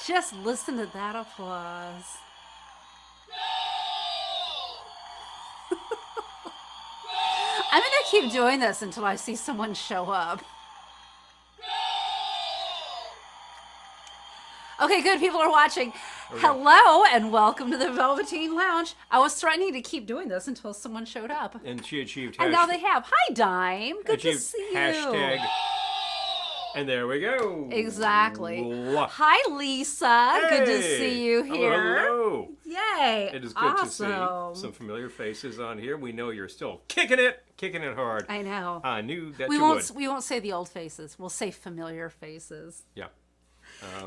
Just listen to that applause. I'm going to keep doing this until I see someone show up. Okay, good. People are watching. Hello and welcome to the Velveteen Lounge. I was threatening to keep doing this until someone showed up. And she achieved And now they have. Hi, Dime. Good to see you. Hashtag. And there we go. Exactly. Hi, Lisa. Hey. Good to see you here. Hello. Yay. It is good to see some familiar faces on here. We know you're still kicking it hard. I know. I knew that we you won't. would. We won't say the old faces. We'll say familiar faces. Yeah.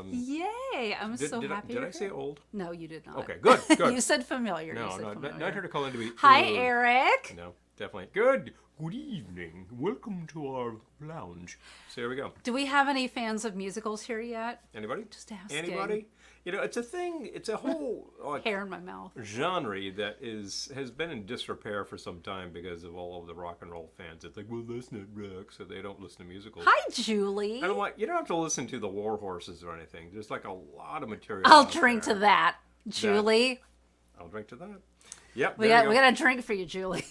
Yay! I'm so happy. Did I say old? No, you did not. Okay, good. You said familiar. No, not here to call in to be. Hi, Eric. No, definitely. Good evening. Welcome to our lounge. So here we go. Do we have any fans of musicals here yet? Anybody? Just asking. Anybody? You know, it's a thing. It's a whole hair in my mouth genre that has been in disrepair for some time because of all of the rock and roll fans. It's like, well, that's not rock, so they don't listen to musicals. Hi, Julie. And I'm like, you don't have to listen to the War Horses or anything. There's like a lot of material. I'll drink to that, Julie. I'll drink to that. Yep. We got a drink for you, Julie.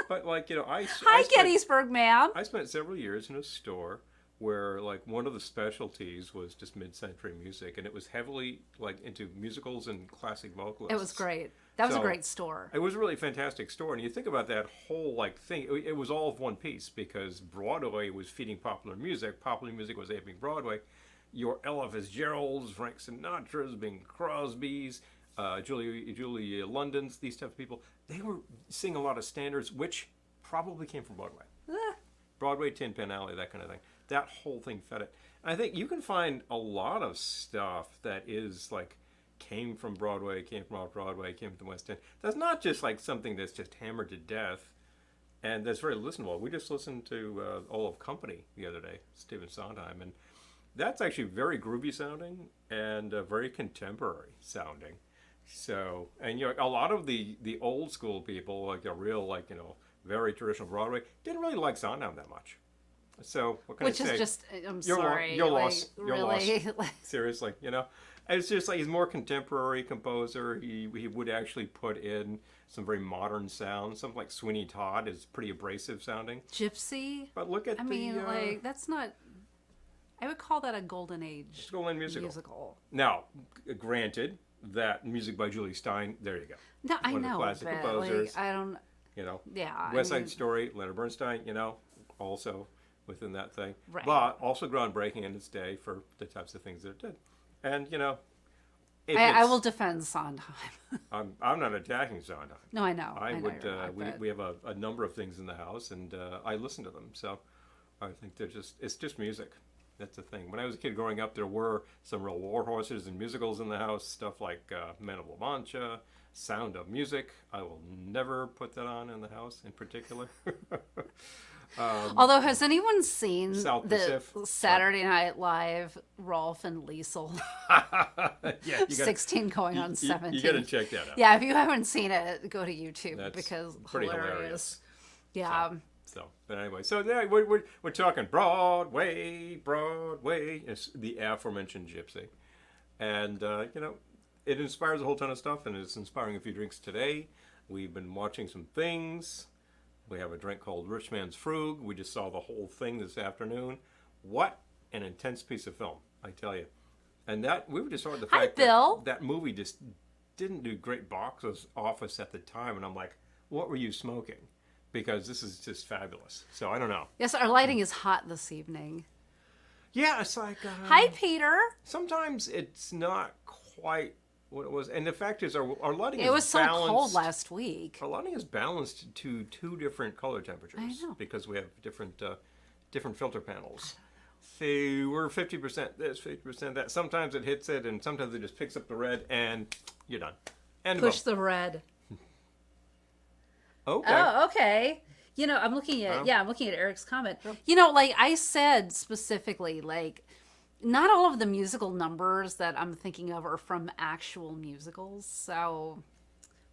But like, you know, Hi, Gettysburg, ma'am. I spent several years in a store where like one of the specialties was just mid-century music, and it was heavily like into musicals and classic vocalists. It was great. That was a great store. It was a really fantastic store, and you think about that whole like thing. It was all of one piece because Broadway was feeding popular music. Popular music was aping Broadway. Your Ella Fitzgeralds, Frank Sinatra's, Bing Crosby's, Julia London's, these type of people. They were singing a lot of standards, which probably came from Broadway. Broadway, Tin Pan Alley, that kind of thing. That whole thing fed it. And I think you can find a lot of stuff that is like came from Broadway, came from off Broadway, came from the West End. That's not just like something that's just hammered to death and that's very listenable. We just listened to All of Company the other day, Stephen Sondheim, and that's actually very groovy sounding and very contemporary sounding. So, and you know, a lot of the old school people, like the real, like, you know, very traditional Broadway, didn't really like Sondheim that much. So what can I say? Which is just, I'm you're sorry. You're like, lost. You're really? lost. Seriously, you know? It's just like he's more contemporary composer. He would actually put in some very modern sounds. Something like Sweeney Todd is pretty abrasive sounding. Gypsy? But look at like, that's not... I would call that a golden age golden musical. Now, granted, that music by Julie Stein, there you go. No, I know, One of the classic but composers. like, I don't... You know, Yeah. West Side Story, Leonard Bernstein, you know, also within that thing. Right. But also groundbreaking in its day for the types of things that it did. And, you know... I will defend Sondheim. I'm not attacking Sondheim. No, I know. I would. You're not, we have a number of things in the house, and I listen to them. So I think it's just music. That's the thing. When I was a kid growing up, there were some real war horses and musicals in the house. Stuff like Men of La Mancha, Sound of Music. I will never put that on in the house in particular. Although, has anyone seen South the Pacific. Saturday Night Live Rolf and Liesel? Yeah, 16 going on 17. You got to check that out. Yeah, if you haven't seen it, go to YouTube. That's because pretty hilarious. Yeah. So, but anyway, so yeah, we're talking Broadway. It's the aforementioned Gypsy, and you know, it inspires a whole ton of stuff, and it's inspiring a few drinks today. We've been watching some things. We have a drink called Rich Man's Frug. We just saw the whole thing this afternoon. What an intense piece of film, I tell you. And that we were just talking the fact that movie just didn't do great box office at the time, and I'm like, what were you smoking? Because this is just fabulous. So I don't know. Yes, our lighting is hot this evening. Yeah, it's like... Hi, Peter. Sometimes it's not quite what it was. And the fact is, our lighting is balanced. It was so cold last week. Our lighting is balanced to two different color temperatures. I know. Because we have different filter panels. So we're 50% this, 50% that. Sometimes it hits it, and sometimes it just picks up the red, and you're done. And push the red. Okay. Oh, okay. You know, I'm looking at Eric's comment. You know, like I said specifically, like not all of the musical numbers that I'm thinking of are from actual musicals. So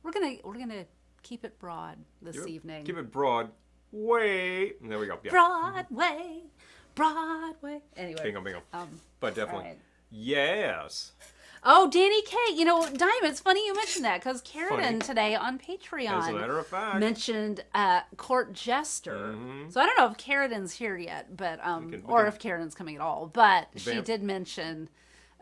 we're gonna keep it broad this evening. Keep it broad. There we go. Yeah. Broadway. Anyway. Bingo. But definitely. Right. Yes. Oh, Danny K. You know, Diamond, it's funny you mentioned that because Karen Funny. today on Patreon As a matter of fact. mentioned Court Jester. Mm-hmm. So I don't know if Karaden's here yet, but or if Karaden's coming at all. But she did mention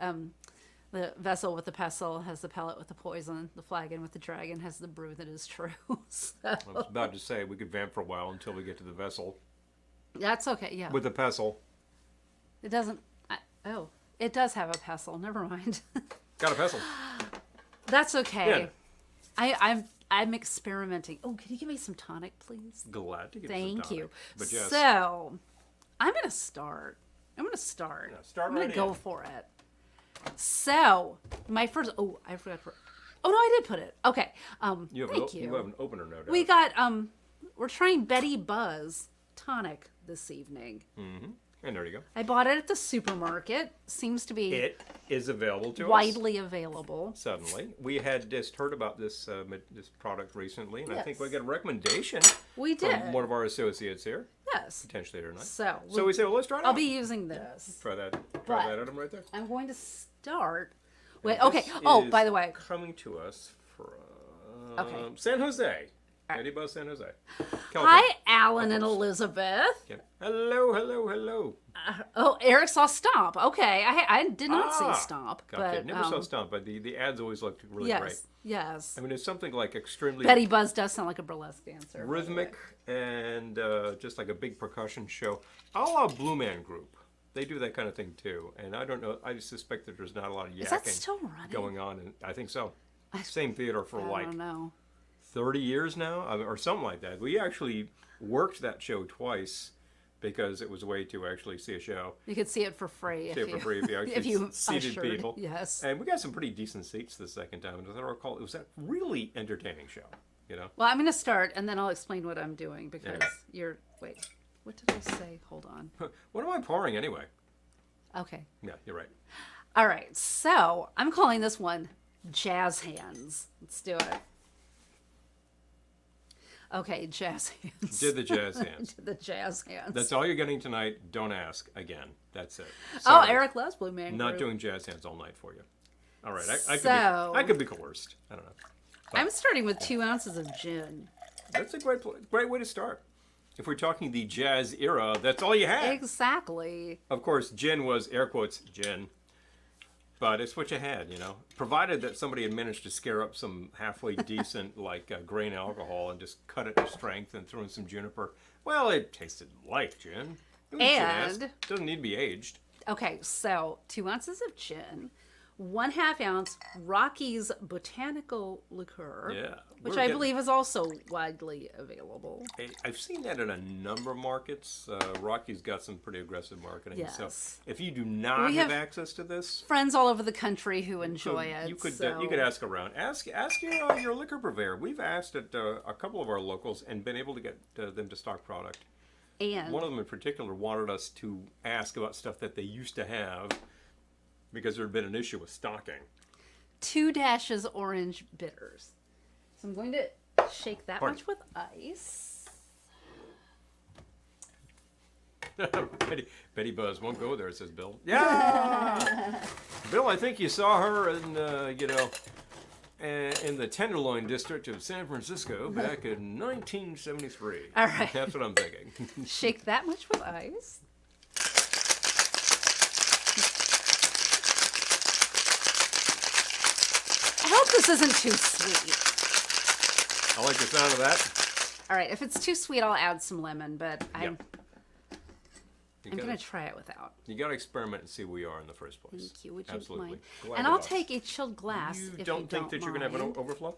the vessel with the pestle has the pellet with the poison. The flagon with the dragon has the brew that is true. So I was about to say we could vamp for a while until we get to the vessel that's okay. Yeah, with the pestle. it doesn't. It does have a pestle. Never mind. Got a pestle. That's okay. Yeah. I'm experimenting. Oh, can you give me some tonic, please? Glad to get Thank some tonic. you. But yes. So, I'm gonna start. Yeah, start I'm gonna right go in. for it. So, my first. Oh, I forgot to. Oh no, I did put it. Okay. You Thank you. You have an opener, no doubt. We got. We're trying Betty Buzz tonic this evening. Mm-hmm. And there you go. I bought it at the supermarket. Seems to be It is available to us. widely available. Suddenly, we had just heard about this this product recently, and I think we Yes. got a recommendation. We did. From one of our associates here, Yes. potentially tonight. So we said, well, let's try it I'll out. be using this. Try that. But- Try that at him right there. I'm going to start. Wait. And Okay. this Oh, is by the way. coming to us from Okay. San Jose. Betty Buzz, San Jose. California. Hi, Alan and Elizabeth. Yeah. Hello, hello, hello. Oh, Eric saw Stomp. Okay, I did not see Ah, Stomp, Okay, but never saw Stomp, but the ads always looked really yes, great. yes. I mean, it's something like extremely Betty Buzz does sound like a burlesque dancer. by the rhythmic way. and just like a big percussion show, a la Blue Man Group. They do that kind of thing too, and I don't know. I suspect that there's not a lot of yakking Is that still running? going on, and I think so. Same theater for I like don't know. 30 years now, or something like that. We actually worked that show twice because it was a way to actually see a show. You could see it for free. See it for free if you actually if you seated ushered. people. Yes. And we got some pretty decent seats the second time. And as I recall, it was a really entertaining show. You know. Well, I'm going to start, and then I'll explain what I'm doing because Yeah. you're. Wait, what did I say? Hold on. What am I pouring anyway? Okay. Yeah, you're right. All right. So I'm calling this one Jazz Hands. Let's do it. Okay, jazz hands. Did the jazz hands. Did the jazz hands. That's all you're getting tonight. Don't ask again. That's it. Oh, Sorry. Eric loves Blue Man Not Group. doing jazz hands all night for you. All right, So- I could be coerced. I don't know. I'm starting with 2 ounces of gin. That's a great way to start. If we're talking the jazz era, that's all you had. Exactly. Of course, gin was air quotes gin, but it's what you had, you know. Provided that somebody had managed to scare up some halfway decent like grain alcohol and just cut it to strength and throw in some juniper. Well, it tasted like gin. It was And- gin-esque. Doesn't need to be aged. Okay, so 2 ounces of gin, 1/2 ounce Rocky's botanical liqueur, Yeah, which we're I getting- believe is also widely available. I've seen that in a number of markets. Rocky's got some pretty aggressive marketing. Yes. So if you do not We have have access to this, Friends all over the country who enjoy it. you could so- you could ask around. Ask your liquor purveyor. We've asked at a couple of our locals and been able to get them to stock product. And One of them in particular wanted us to ask about stuff that they used to have because there had been an issue with stocking. 2 dashes orange bitters. So I'm going to shake that Pardon. much with ice. Betty Buzz won't go there, says Bill. Yeah, Bill, I think you saw her in in the Tenderloin district of San Francisco back in 1973. All right. That's what I'm thinking. Shake that much with ice. I hope this isn't too sweet. I like the sound of that. All right, if it's too sweet, I'll add some lemon, but I'm You going to gotta, try it without. you gotta experiment and see where we are in the first place. Thank you. Would you Absolutely. mind? Glad And it I'll does. take a chilled glass You if don't you think don't that you're gonna have an mind. overflow?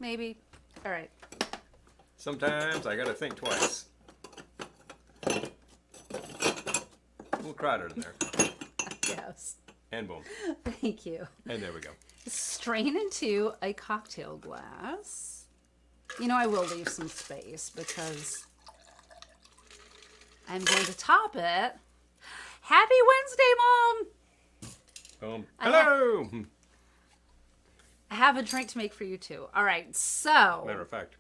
Maybe. All right. Sometimes I gotta think twice. We'll crowd it in there. Yes. And boom. Thank you. And there we go. Strain into a cocktail glass. You know, I will leave some space because I'm going to top it. Happy Wednesday, Mom! Boom. I have- Hello! I have a drink to make for you too. All right, so, Matter of fact.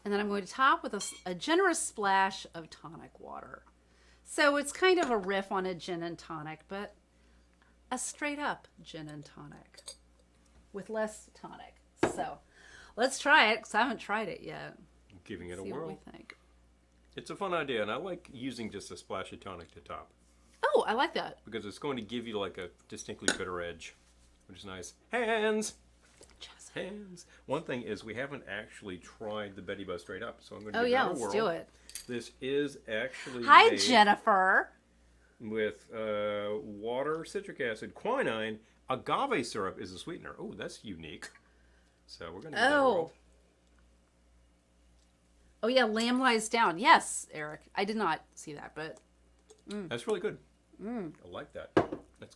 and then I'm going to top with a generous splash of tonic water. So it's kind of a riff on a gin and tonic, but a straight up gin and tonic with less tonic. So let's try it, because I haven't tried it yet. Giving it a See whirl. what we think. It's a fun idea, and I like using just a splash of tonic to top. Oh, I like that. Because it's going to give you like a distinctly bitter edge, which is nice. Hands! Hands! One thing is we haven't actually tried the Betty Buzz straight up, so I'm going to give that a whirl. Let's do it. This is actually Hi, made Jennifer. with water, citric acid, quinine, agave syrup is a sweetener. Oh, that's unique. So we're going to give that a whirl. Oh, yeah, lamb lies down. Yes, Eric. I did not see that, but... That's really good. I like that. It's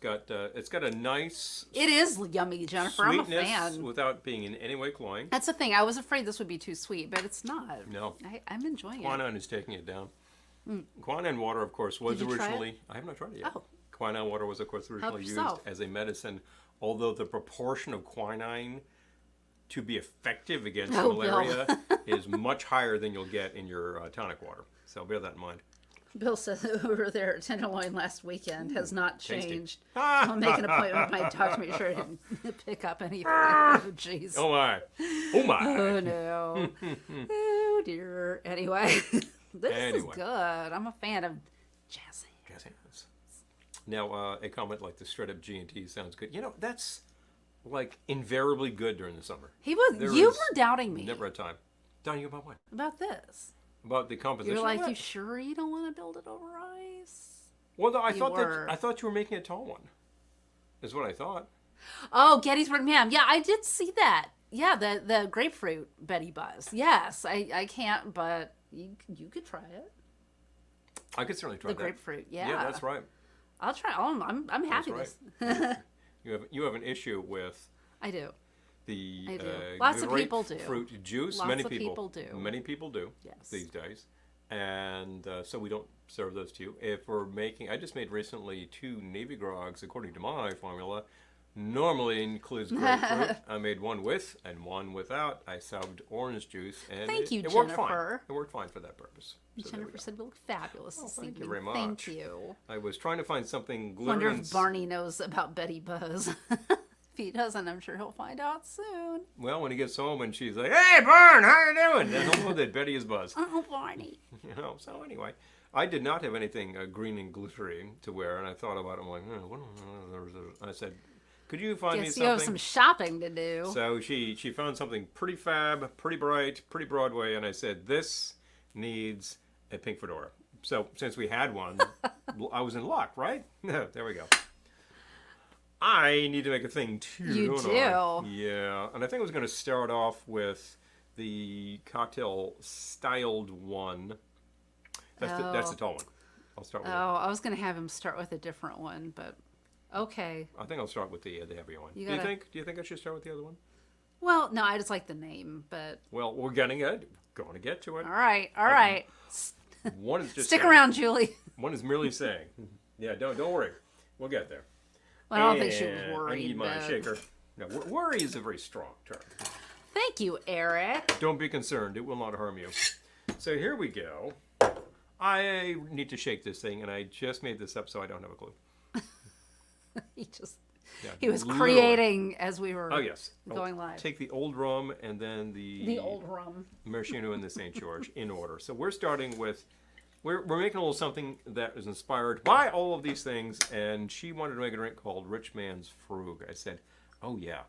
got a nice It is yummy, Jennifer. I'm a sweetness fan. without being in any way cloying. That's the thing. I was afraid this would be too sweet, but it's not. No. I'm enjoying it. Quinine is taking it down. Quinine water, of course, was Did you try originally... it? I have not tried it yet. Oh. Quinine water was, of course, originally used yourself. as a medicine, although the proportion of quinine to be effective against malaria is much higher than you'll get in your tonic water. So bear that in mind. Bill says over there at Tenderloin last weekend has not Tasty. changed. I'll make an appointment with my dog to make sure I didn't pick up anything. Oh, jeez. Oh, my. Oh, my. Oh, no. Oh, dear. Anyway, this is good. I'm a fan of jazz hands. Jazz hands. Now, a comment like the straight up G&T sounds good. You know, that's like invariably good during the summer. You were doubting me. Never a time. Doubting you about what? About this. About the composition. You're like, of you it? sure you don't want to build it over ice? Well, no, I were. thought you were making a tall one. Is what I thought. Oh, Gettysburg Ma'am. Yeah, I did see that. Yeah, the grapefruit Betty Buzz. Yes, I can't, but you could try it. I could certainly try the that. grapefruit. Yeah. Yeah, that's right. I'll try. Oh, I'm happy. That's This. You have an issue with I do. the I do. Lots of people do. grapefruit juice. Lots Many of people do. Many people do. Yes. These days, and so we don't serve those to you. If we're making, I just made recently 2 Navy grogs according to my formula. Normally includes grapefruit. I made one with and one without. I subbed orange juice, and Thank you, it worked fine. Jennifer. It worked fine for that purpose. So Jennifer said we look fabulous this thank you evening. very much. Thank you. I was trying to find something Wonder glittering. if Barney knows about Betty Buzz. If he doesn't, I'm sure he'll find out soon. Well, when he gets home and she's like, "Hey, Barn, how you doing?" Then he'll know that Betty is Buzz. Oh, Barney. You know. So anyway, I did not have anything green and glittery to wear, and I thought about it. I'm like, I said, "Could you find me Guess something?" you have some shopping to do. So she found something pretty fab, pretty bright, pretty Broadway, and I said, "This needs a pink fedora." So since we had one, I was in luck, right? There we go. I need to make a thing too. You don't do. I? Yeah, and I think I was going to start off with the cocktail styled one. That's the tall one. I'll start with. Oh, I was going to have him start with a different one, but okay. I think I'll start with the heavier one. You Do you gotta- think? Do you think I should start with the other one? Well, no, I just like the name, but Well, we're going to get to it. all right. One is just Stick saying. around, Julie. One is merely saying. Yeah, don't worry. We'll get there. Well, I don't think she was And worried. I need my but... shaker. No, worry is a very strong term. Thank you, Eric. Don't be concerned. It will not harm you. So here we go. I need to shake this thing, and I just made this up, so I don't have a clue. Yeah, He was literally. creating as we were Oh, yes. going live. Take the old rum and then The old rum. maraschino and the St. George in order. So we're starting with, we're making a little something that is inspired by all of these things, and she wanted to make a drink called Rich Man's Frug. I said, oh yeah,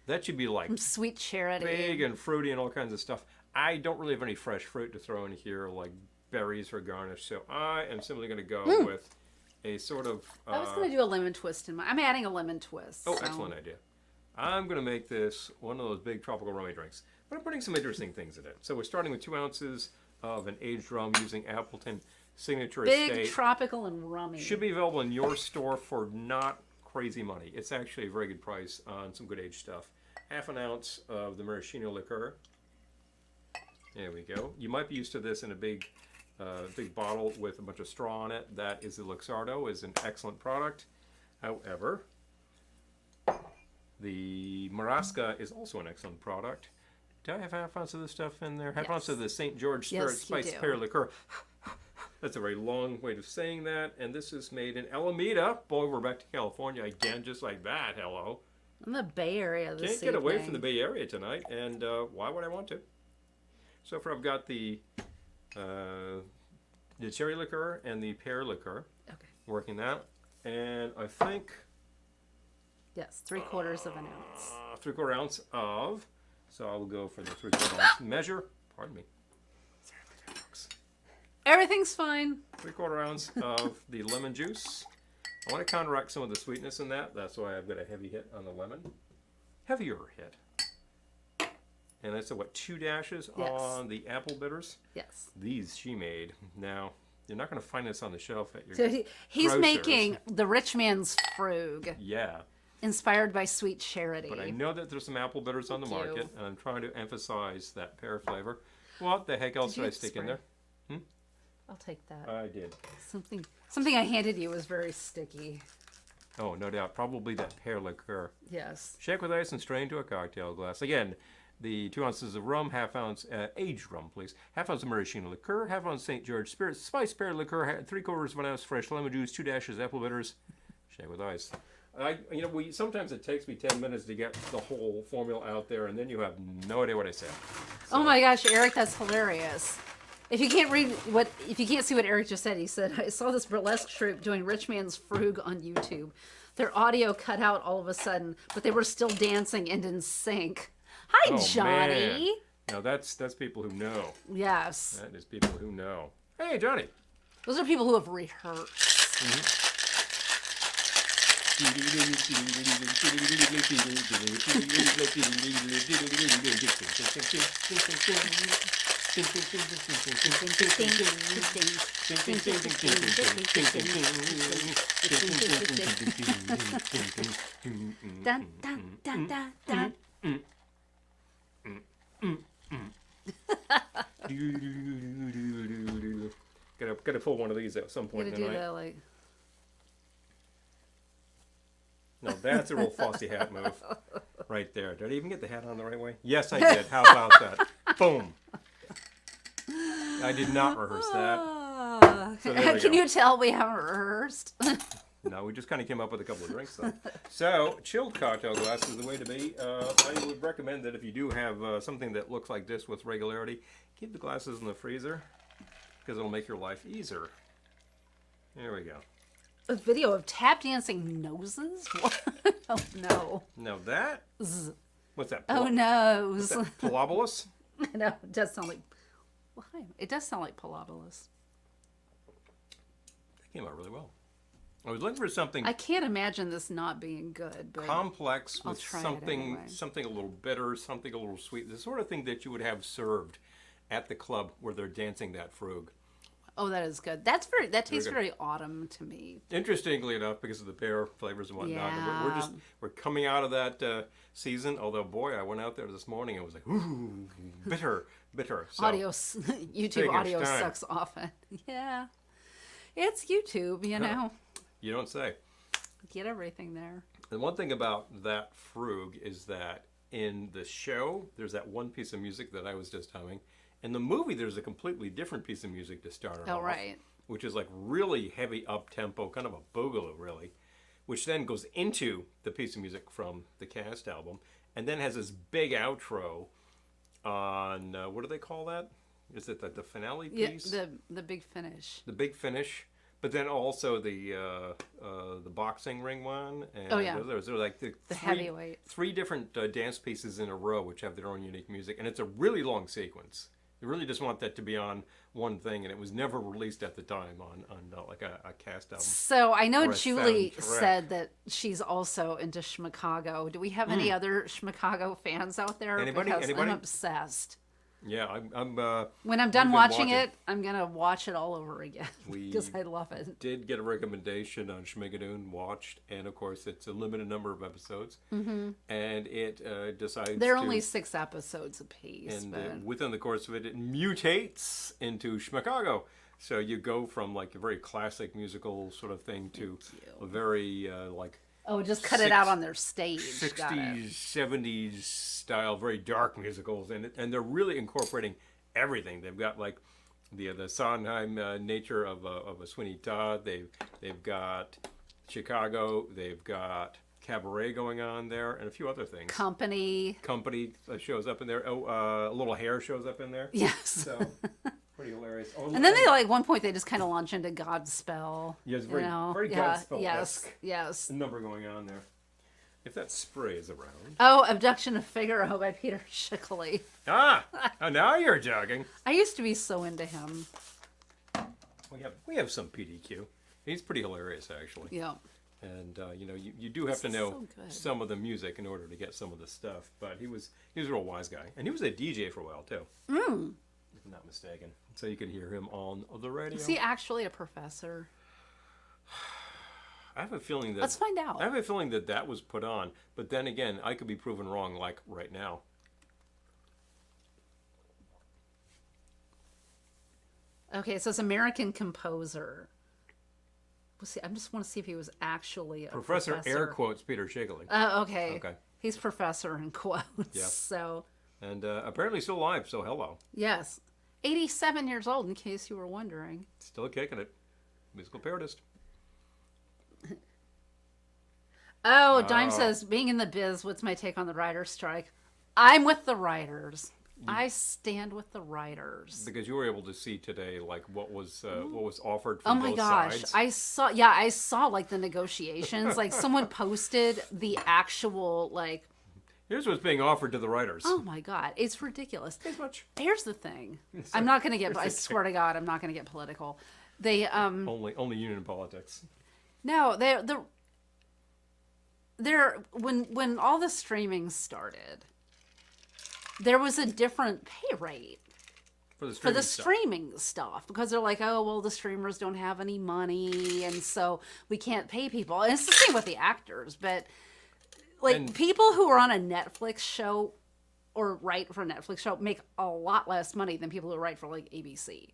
that should be like Some sweet charity. big and fruity and all kinds of stuff. I don't really have any fresh fruit to throw in here, like berries for garnish, so I am simply going to go with a sort of... I was going to do a lemon twist in my... I'm adding a lemon twist. Oh, so- excellent idea. I'm going to make this one of those big tropical rummy drinks, but I'm putting some interesting things in it. So we're starting with 2 ounces of an aged rum using Appleton Signature Big, Estate. tropical, and rummy. Should be available in your store for not crazy money. It's actually a very good price on some good aged stuff. 1/2 ounce of the maraschino liqueur. There we go. You might be used to this in a big bottle with a bunch of straw on it. That is the Luxardo. Is an excellent product. However, the Marasca is also an excellent product. Do I have 1/2 ounce of this stuff in there? 1/2 ounce of the St. George Spirit Yes, you Spice do. Pear Liqueur. That's a very long way of saying that. And this is made in Alameda. Boy, we're back to California again, just like that. Hello. In the Bay Area this Can't get away from the Bay Area tonight. And why would I want to? So far, I've got the cherry liqueur and the pear liqueur. Okay. Working that. And I think... Yes, 3/4 of an ounce. 3/4 ounce of... So I will go for the 3/4 ounce measure. Pardon me. Everything's fine. 3/4 ounce of the lemon juice. I want to counteract some of the sweetness in that. That's why I've got a heavy hit on the lemon. Heavier hit. And that's what, 2 dashes on the apple bitters? Yes. These she made. Now, you're not going to find this on the shelf at your he's grocers. making the rich man's frug. Yeah. Inspired by Sweet Charity. But I know that there's some apple bitters on the market, and I'm trying to emphasize that pear flavor. What the heck else did I stick in there? I'll take that. I did. Something I handed you was very sticky. Oh, no doubt. Probably that pear liqueur. Yes. Shake with ice and strain to a cocktail glass. Again, the 2 ounces of rum, ½ ounce aged rum, please. ½ ounce of maraschino liqueur, ½ ounce St. George spirits, spiced pear liqueur, 3/4 of an ounce fresh lemon juice, 2 dashes apple bitters. Shake with ice. Sometimes it takes me 10 minutes to get the whole formula out there, and then you have no idea what I said. So. Oh my gosh, Eric, that's hilarious. If you can't see what Eric just said, he said, I saw this burlesque troupe doing Rich Man's Frug on YouTube. Their audio cut out all of a sudden, but they were still dancing and in sync. Hi, Johnny. Man. Now that's people who know. Yes. That is people who know. Hey, Johnny. Those are people who have rehearsed. Mm-hmm. Dun, dun, dun, dun, dun. Gotta pull one of these at some point Gotta do tonight. that, like... No, that's a real Fosse hat move. Right there. Did I even get the hat on the right way? Yes, I did. How about that? Boom. I did not rehearse that. So Can you tell we haven't rehearsed? No, we just kind of came up with a couple of drinks, though. So, chilled cocktail glass is the way to be. I would recommend that if you do have something that looks like this with regularity, keep the glasses in the freezer, because it'll make your life easier. There we go. A video of tap dancing noses? What? Oh, no. Now that... What's that? Oh, no. What's that? Palobolus? No, it does sound like... It does sound like Palobolus. That came out really well. I was looking for something... I can't imagine this not being good, but... complex with anyway. something a little bitter, something a little sweet. The sort of thing that you would have served at the club where they're dancing that frug. Oh, that is good. That tastes very autumn to me. Interestingly enough, because of the pear flavors and whatnot, Yeah. we're coming out of that season. Although, boy, I went out there this morning and was like, ooh, bitter. So, YouTube audio sucks often. Yeah, it's YouTube, you know. You don't say. Get everything there. And one thing about that frug is that in the show, there's that one piece of music that I was just humming. In the movie, there's a completely different piece of music to start it off. Right. Which is like really heavy up-tempo, kind of a boogaloo, really. Which then goes into the piece of music from the cast album. And then has this big outro on, what do they call that? Is it the finale piece? Yeah, the big finish. The big finish. But then also the boxing ring one. And oh, yeah. Those are like the heavyweight. 3 different dance pieces in a row, which have their own unique music. And it's a really long sequence. You really just want that to be on one thing, and it was never released at the time on like a cast album. So I know Julie said that she's also into Schmicago. Do we have any other Schmicago fans out there? Anybody? I'm obsessed. Yeah, I'm when I'm done watching it, I'm gonna watch it all over again because I love it. Did get a recommendation on Schmicago, watched, and of course it's a limited number of episodes, and it decides they're only 6 episodes apiece. And within the course of it, it mutates into Schmicago. So you go from like a very classic musical sort of thing to a very like. Oh, just cut it out on their stage. 60s, 70s style, very dark musicals, and they're really incorporating everything. They've got like the Sondheim nature of a Sweeney Todd. They've got Chicago. They've got Cabaret going on there, and a few other things. Company shows up in there. Oh, a little hair shows up in there. Yes. So pretty hilarious. Oh, and then they like one point they just kind of launch into Godspell. Yes, very yeah, Godspell-esque yes. number going on there. If that spray is around. Oh, Abduction of Figaro by Peter Schickele. Oh, now you're jogging. I used to be so into him. We have some PDQ. He's pretty hilarious, actually. Yeah. And you do have to know some of the music in order to get some of the stuff. But he was a real wise guy, and he was a DJ for a while too. If I'm not mistaken. So you could hear him on the radio. Is he actually a professor? I have a feeling that. Let's find out. I have a feeling that was put on, but then again, I could be proven wrong. Like right now. Okay, so it's American composer. We'll see. I just want to see if he was actually a professor. Air quotes Peter Schickele. Oh, okay. Okay. He's professor in quotes. Yeah. So. And apparently still alive. So hello. Yes, 87 years old. In case you were wondering. Still kicking it. Musical parodist. Oh, Dime says, being in the biz, what's my take on the writer's strike? I'm with the writers. I stand with the writers. Because you were able to see today, like, what was offered from both sides. Oh my gosh. I saw, like, the negotiations. Like, someone posted the actual, like... Here's what's being offered to the writers. Oh my God. It's ridiculous. As much. Here's the thing. I'm not going to get... I swear to God, I'm not going to get political. They, Only union politics. No, when all the streaming started, there was a different pay rate for the streaming stuff because they're like, oh, well, the streamers don't have any money, and so we can't pay people. And it's the same with the actors, but people who are on a Netflix show or write for a Netflix show make a lot less money than people who write for like ABC,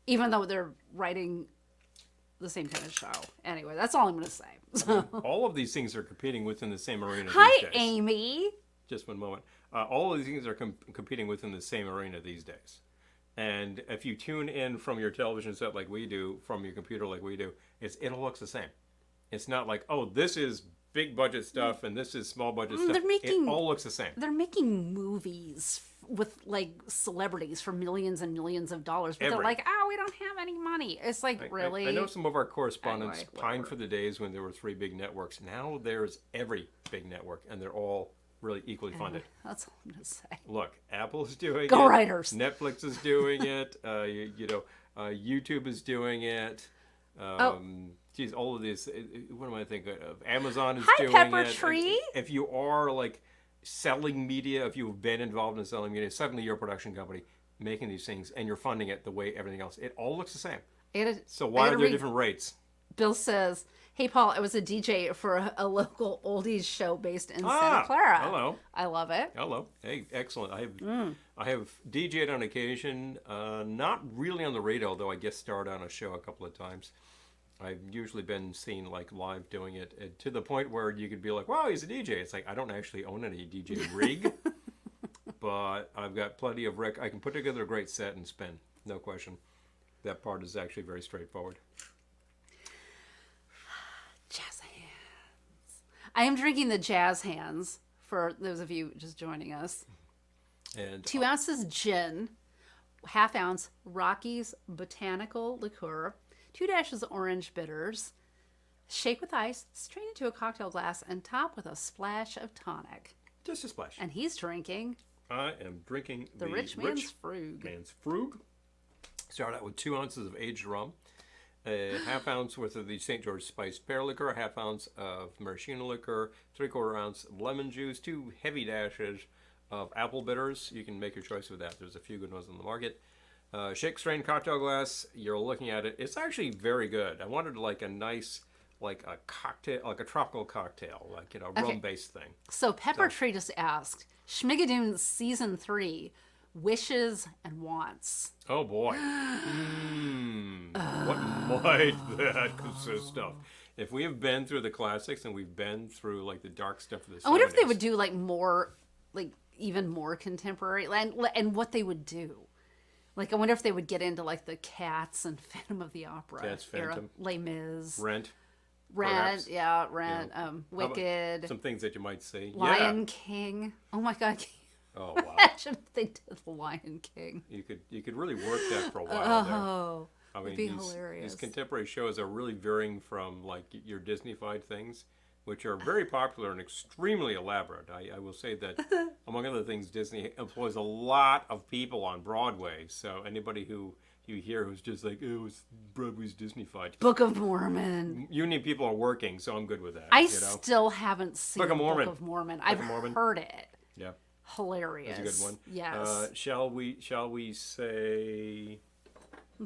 even though they're writing the same kind of show. Anyway, that's all I'm going to say. So. All of these things are competing within the same arena. Hi, these days. Amy. Just one moment. All of these things are competing within the same arena these days. And if you tune in from your television set like we do, from your computer like we do, it all looks the same. It's not like, oh, this is big budget stuff and this is small budget stuff. It all looks the same. They're making movies with like celebrities for millions and millions of dollars, but they're like, oh, we don't have any money. It's like, really? I know some of our correspondents pined for the days when there were 3 big networks. Now there's every big network, and they're all really equally funded. That's all I'm going to say. Look, Apple's doing it. Go writers. Netflix is doing it. YouTube is doing it. Geez, all of these. What am I thinking of? Amazon is doing it. Hi, Pepper Tree. If you are like selling media, if you've been involved in selling media, suddenly you're a production company making these things and you're funding it the way everything else. It all looks the same. So why are there different rates? Bill says, hey, Paul, I was a DJ for a local oldies show based in Santa Clara. Hello. I love it. Hello. Hey, excellent. I have DJ'd on occasion, not really on the radio, though I guest starred on a show a couple of times. I've usually been seen like live doing it to the point where you could be like, wow, he's a DJ. It's like, I don't actually own any DJ rig, but I've got plenty of I can put together a great set and spin. No question. That part is actually very straightforward. Jazz hands. I am drinking the Jazz Hands for those of you just joining us. And 2 ounces gin, ½ ounce Rocky's Botanical Liqueur, 2 dashes orange bitters, shake with ice, strain into a cocktail glass, and top with a splash of tonic. Just a splash. And he's drinking. I am drinking the Rich Man's Frug. Start out with 2 ounces of aged rum, a ½ ounce worth of the St. George spiced pear liquor, a ½ ounce of maraschino liquor, 3/4 ounce lemon juice, 2 heavy dashes of apple bitters. You can make your choice with that. There's a few good ones on the market. Shake, strain, cocktail glass. You're looking at it. It's actually very good. I wanted like a nice, like a cocktail, like a tropical cocktail, like rum-based thing. So Pepper Tree just asked, Schmicago Season 3, Wishes and Wants. Oh boy. What might that consist of? If we have been through the classics and we've been through like the dark stuff of the 70s. I wonder if they would do like more, like even more contemporary, and what they would do. Like, I wonder if they would get into, like, the Cats and Phantom of the Opera Cats, era. Phantom. Les Mis. Rent. Rent, perhaps. yeah, Rent. How about Wicked. some things that you might see. Lion King. Oh, my God. Oh, wow. Imagine if they did The Lion King. You could really work that for a while there. Oh, I mean, it'd be these hilarious. contemporary shows are really varying from like your Disney-fied things, which are very popular and extremely elaborate. I will say that, among other things, Disney employs a lot of people on Broadway. So anybody who you hear who's just like, oh, it's Broadway's Disney-fied. Book of Mormon. Union people are working, so I'm good with that. I still haven't seen Book of Mormon. Book of Mormon. I've heard it. Yeah. Hilarious. That's a good one. Yes. Shall we say...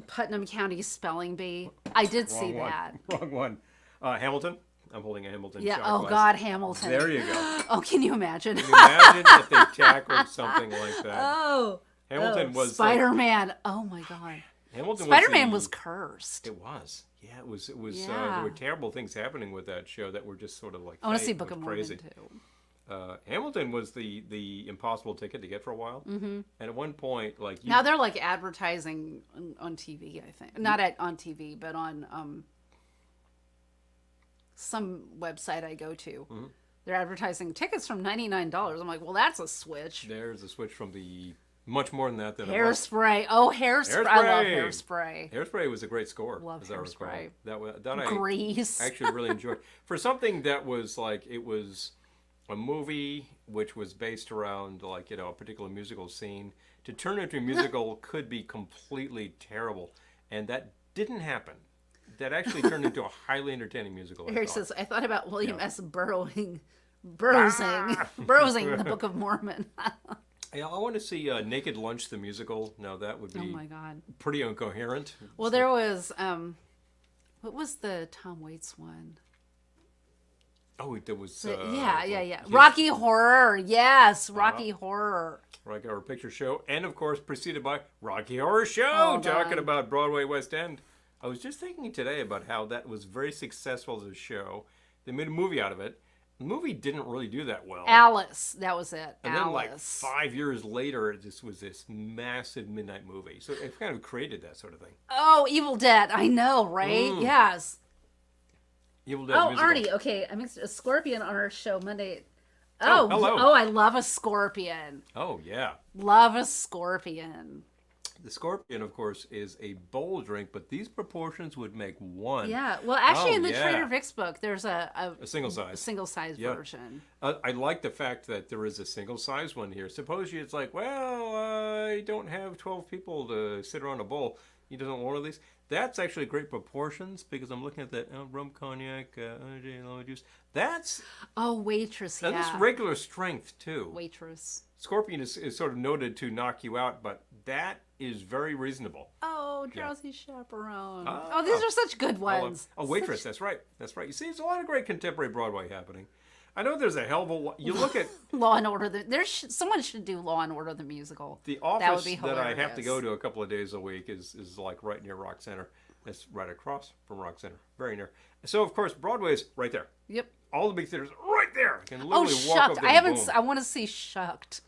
Putnam County Spelling Bee. I did see one. that. Wrong one. Hamilton. I'm holding a Hamilton Yeah. shot Oh, glass. God, Hamilton. There you go. Oh, can you imagine? Can you imagine if they tackled something like that? Oh. Hamilton was Spider-Man. Oh, my God. Hamilton Spider-Man was cursed. It was. Yeah, it was. Yeah. There were terrible things happening with that show that were just sort of like. I want to fake. see It Book was of crazy. Mormon, too. Hamilton was the impossible ticket to get for a while, and at one point, like Now they're like advertising on TV, I think. Not on TV, but on some website I go to. They're advertising tickets from $99. I'm like, well, that's a switch. there's a switch from the much more than that. Than Hairspray. Oh, Hairspray. I love Hairspray. Hairspray was a great score. Love as I recall. Hairspray. That I Grease. actually really enjoyed. For something that was like, it was a movie which was based around like, a particular musical scene, to turn into a musical could be completely terrible. And that didn't happen. That actually turned into a highly entertaining musical. Eric says, I thought about William S. Burrowsing Ah! the Book of Mormon. Yeah, I want to see Naked Lunch the musical. No, that would be Oh, my God. pretty incoherent. Well, there was, what was the Tom Waits one? Oh, there was... Yeah. Rocky Horror. Yes, Rocky Horror. Rocky Horror Picture Show. And, of course, preceded by Rocky Horror Show, Oh, talking God. about Broadway West End. I was just thinking today about how that was very successful as a show. They made a movie out of it. The movie didn't really do that well. Alice. That was it. And Alice. then, like, 5 years later, this was this massive midnight movie. So it kind of created that sort of thing. Oh, Evil Dead. I know, right? Yes. Evil Dead Oh, musical. Arnie. Okay, I mixed a scorpion on our show Monday. Oh, Oh, hello. oh, I love a scorpion. Oh, yeah. Love a scorpion. The Scorpion, of course, is a bowl drink, but these proportions would make one. Yeah. Well, actually, Oh, in the yeah. Trader Vic's book, there's a single size. single size Yeah. version. I like the fact that there is a single size one here. Suppose it's like, well, I don't have 12 people to sit around a bowl. You don't want one of these? That's actually great proportions because I'm looking at that rum cognac, lemon juice. That's Oh, Waitress. Yeah. that's regular strength too. Waitress. Scorpion is sort of noted to knock you out, but that is very reasonable. Oh, Drowsy Chaperone. Ah. Oh, these are such good I love- ones. Oh, Waitress, that's right. That's right. You see, there's a lot of great contemporary Broadway happening. I know there's a hell of a lot. You look at Law and Order. Someone should do Law and Order the musical. the That would office be that I have to hilarious. go to a couple of days a week is like right near Rock Center. It's right across from Rock Center, very near. So of course Broadway is right there. Yep. All the big theaters right there. You can Oh, literally walk Shucked. up there I and haven't. boom. I want to see Shucked.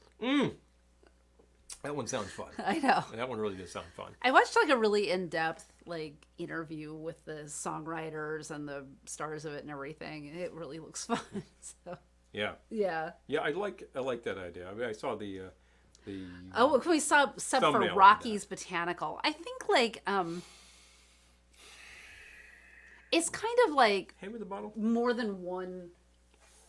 That one sounds fun. I know. That one really does sound fun. I watched like a really in-depth like interview with the songwriters and the stars of it and everything. It really looks fun. So Yeah, yeah. yeah. I like that idea. I mean, I saw the Oh, can we sub Thumbnail for on Rocky's Botanical? I think like it's kind of like hand me the bottle. more than one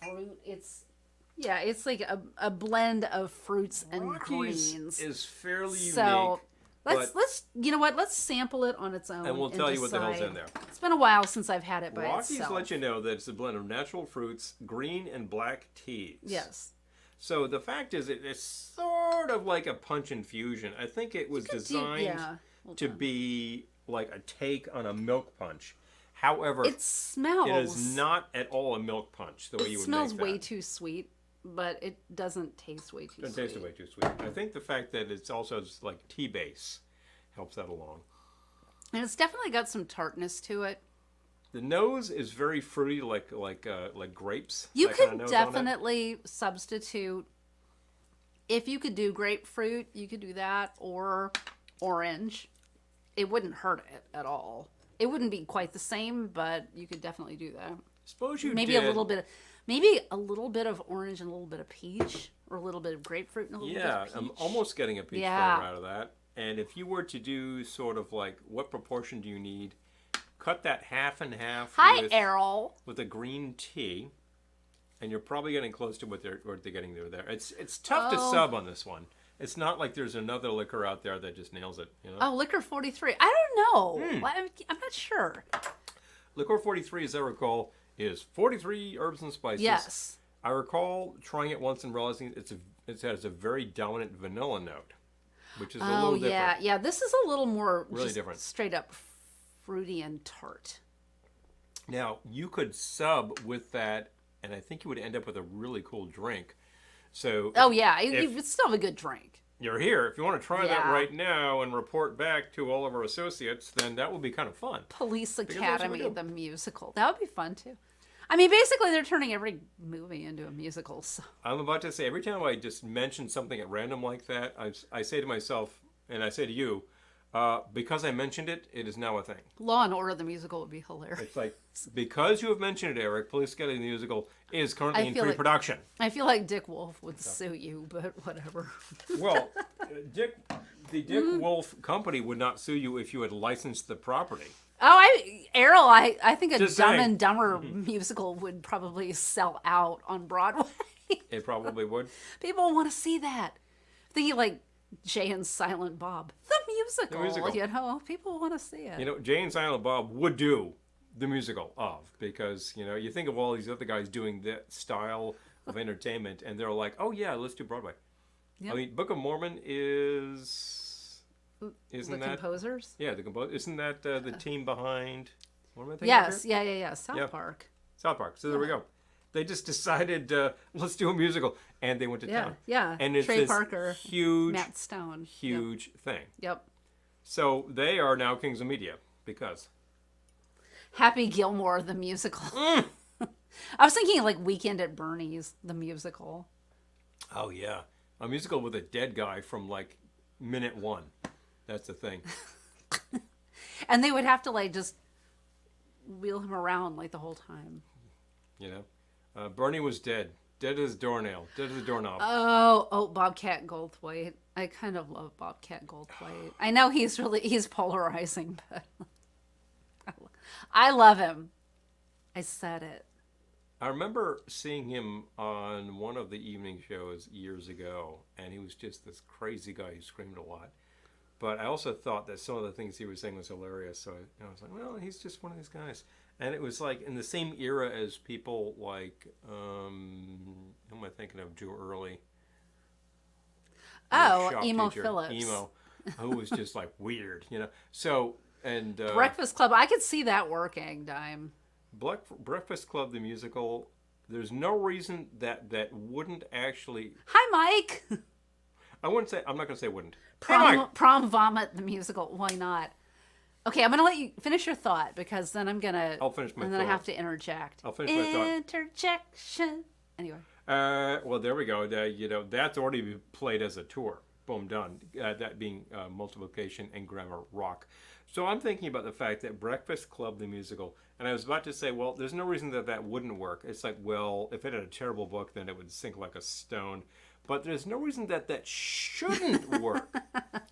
fruit. It's like a blend of fruits and Rockies greens. is fairly So unique. let's you know what? Let's sample it on its own. And we'll tell you what the hell's decide. in there. It's been a while since I've had it by Rockies itself. let you know that it's a blend of natural fruits, green and black teas. Yes. So the fact is, it's sort of like a punch infusion. I think it was designed Well to done. be like a take on a milk punch. However, It smells. it is not at all a milk punch the way you It would smells make that. way too sweet, but it doesn't taste way too It sweet. tastes way too sweet. I think the fact that it's also like tea base helps that along. And it's definitely got some tartness to it. The nose is very fruity, like grapes. You that kind could of nose on it. definitely substitute. If you could do grapefruit, you could do that, or orange. It wouldn't hurt it at all. It wouldn't be quite the same, but you could definitely do that. Suppose you Maybe did. a little bit of orange and a little bit of peach, or a little bit of grapefruit and a little bit of peach. I'm almost getting a peach flavor out of that. And if you were to do sort of like, what proportion do you need? Cut that half and half. Hi, Errol. With a green tea, and you're probably getting close to what they're getting there. It's tough to sub on this one. It's not like there's another liquor out there that just nails it. You know? Oh, Liquor 43. I don't know. I'm not sure. Liquor 43, as I recall, is 43 herbs and spices. Yes. I recall trying it once and realizing it has a very dominant vanilla note, which is a little different. Yeah. This is a little more really different. Straight up fruity and tart. Now, you could sub with that, and I think you would end up with a really cool drink. So, you would still have a good drink. You're here. If you want to try that right now and report back to all of our associates, then that would be kind of fun. Police Academy, the musical. That would be fun, too. I mean, basically, they're turning every movie into a musical. So. I'm about to say, every time I just mention something at random like that, I say to myself, and I say to you, because I mentioned it, it is now a thing. Law and Order, the musical, would be hilarious. It's like, because you have mentioned it, Eric, Police Academy, the musical is currently in pre-production. I feel like Dick Wolf would sue you, but whatever. Well, the Dick Wolf Company would not sue you if you had licensed the property. Oh, Errol, I think a Just Dumb saying. and Dumber musical would probably sell out on Broadway. It probably would. People want to see that. Thinking like Jay and Silent Bob, the musical. You know, people want to see it. You know, Jay and Silent Bob would do the musical because, you know, you think of all these other guys doing that style of entertainment, and they're like, oh yeah, let's do Broadway. Yep. I mean, Book of Mormon isn't the that composers? Yeah, the composer. Isn't that the team behind? What am I thinking? Yes, yeah. South Park. South Park. So there we go. They just decided let's do a musical, and they went to town. Yeah. And it's Trey this Parker, huge, Matt Stone, huge thing. Yep. So they are now kings of media because Happy Gilmore, the musical. I was thinking like Weekend at Bernie's, the musical. Oh yeah, a musical with a dead guy from like minute one. That's the thing. And they would have to like just wheel him around like the whole time. You know, Bernie was dead. Dead as a doornail. Dead as a doorknob. Oh, Bobcat Goldthwait. I kind of love Bobcat Goldthwait. I know he's polarizing, but I love him. I said it. I remember seeing him on one of the evening shows years ago, and he was just this crazy guy who screamed a lot. But I also thought that some of the things he was saying was hilarious. So I was like, well, he's just one of these guys. And it was like in the same era as people like, who am I thinking of? Joe Early. Emo teacher. Phillips. Emo, who was just like weird, you know. So, and Breakfast Club, I could see that working, Dime. Breakfast Club, the musical, there's no reason that wouldn't actually... Hi, Mike! I'm not going to say wouldn't. Prom Vomit, the musical, why not? Okay, I'm going to let you finish your thought, because then I'll finish my thought. And then I have to interject. I'll finish my thought. Interjection. Anyway. Well, there we go. You know, that's already been played as a tour. Boom, done. That being Multiplication and Grammar Rock. So I'm thinking about the fact that Breakfast Club, the musical, and I was about to say, well, there's no reason that wouldn't work. It's like, well, if it had a terrible book, then it would sink like a stone. But there's no reason that shouldn't work.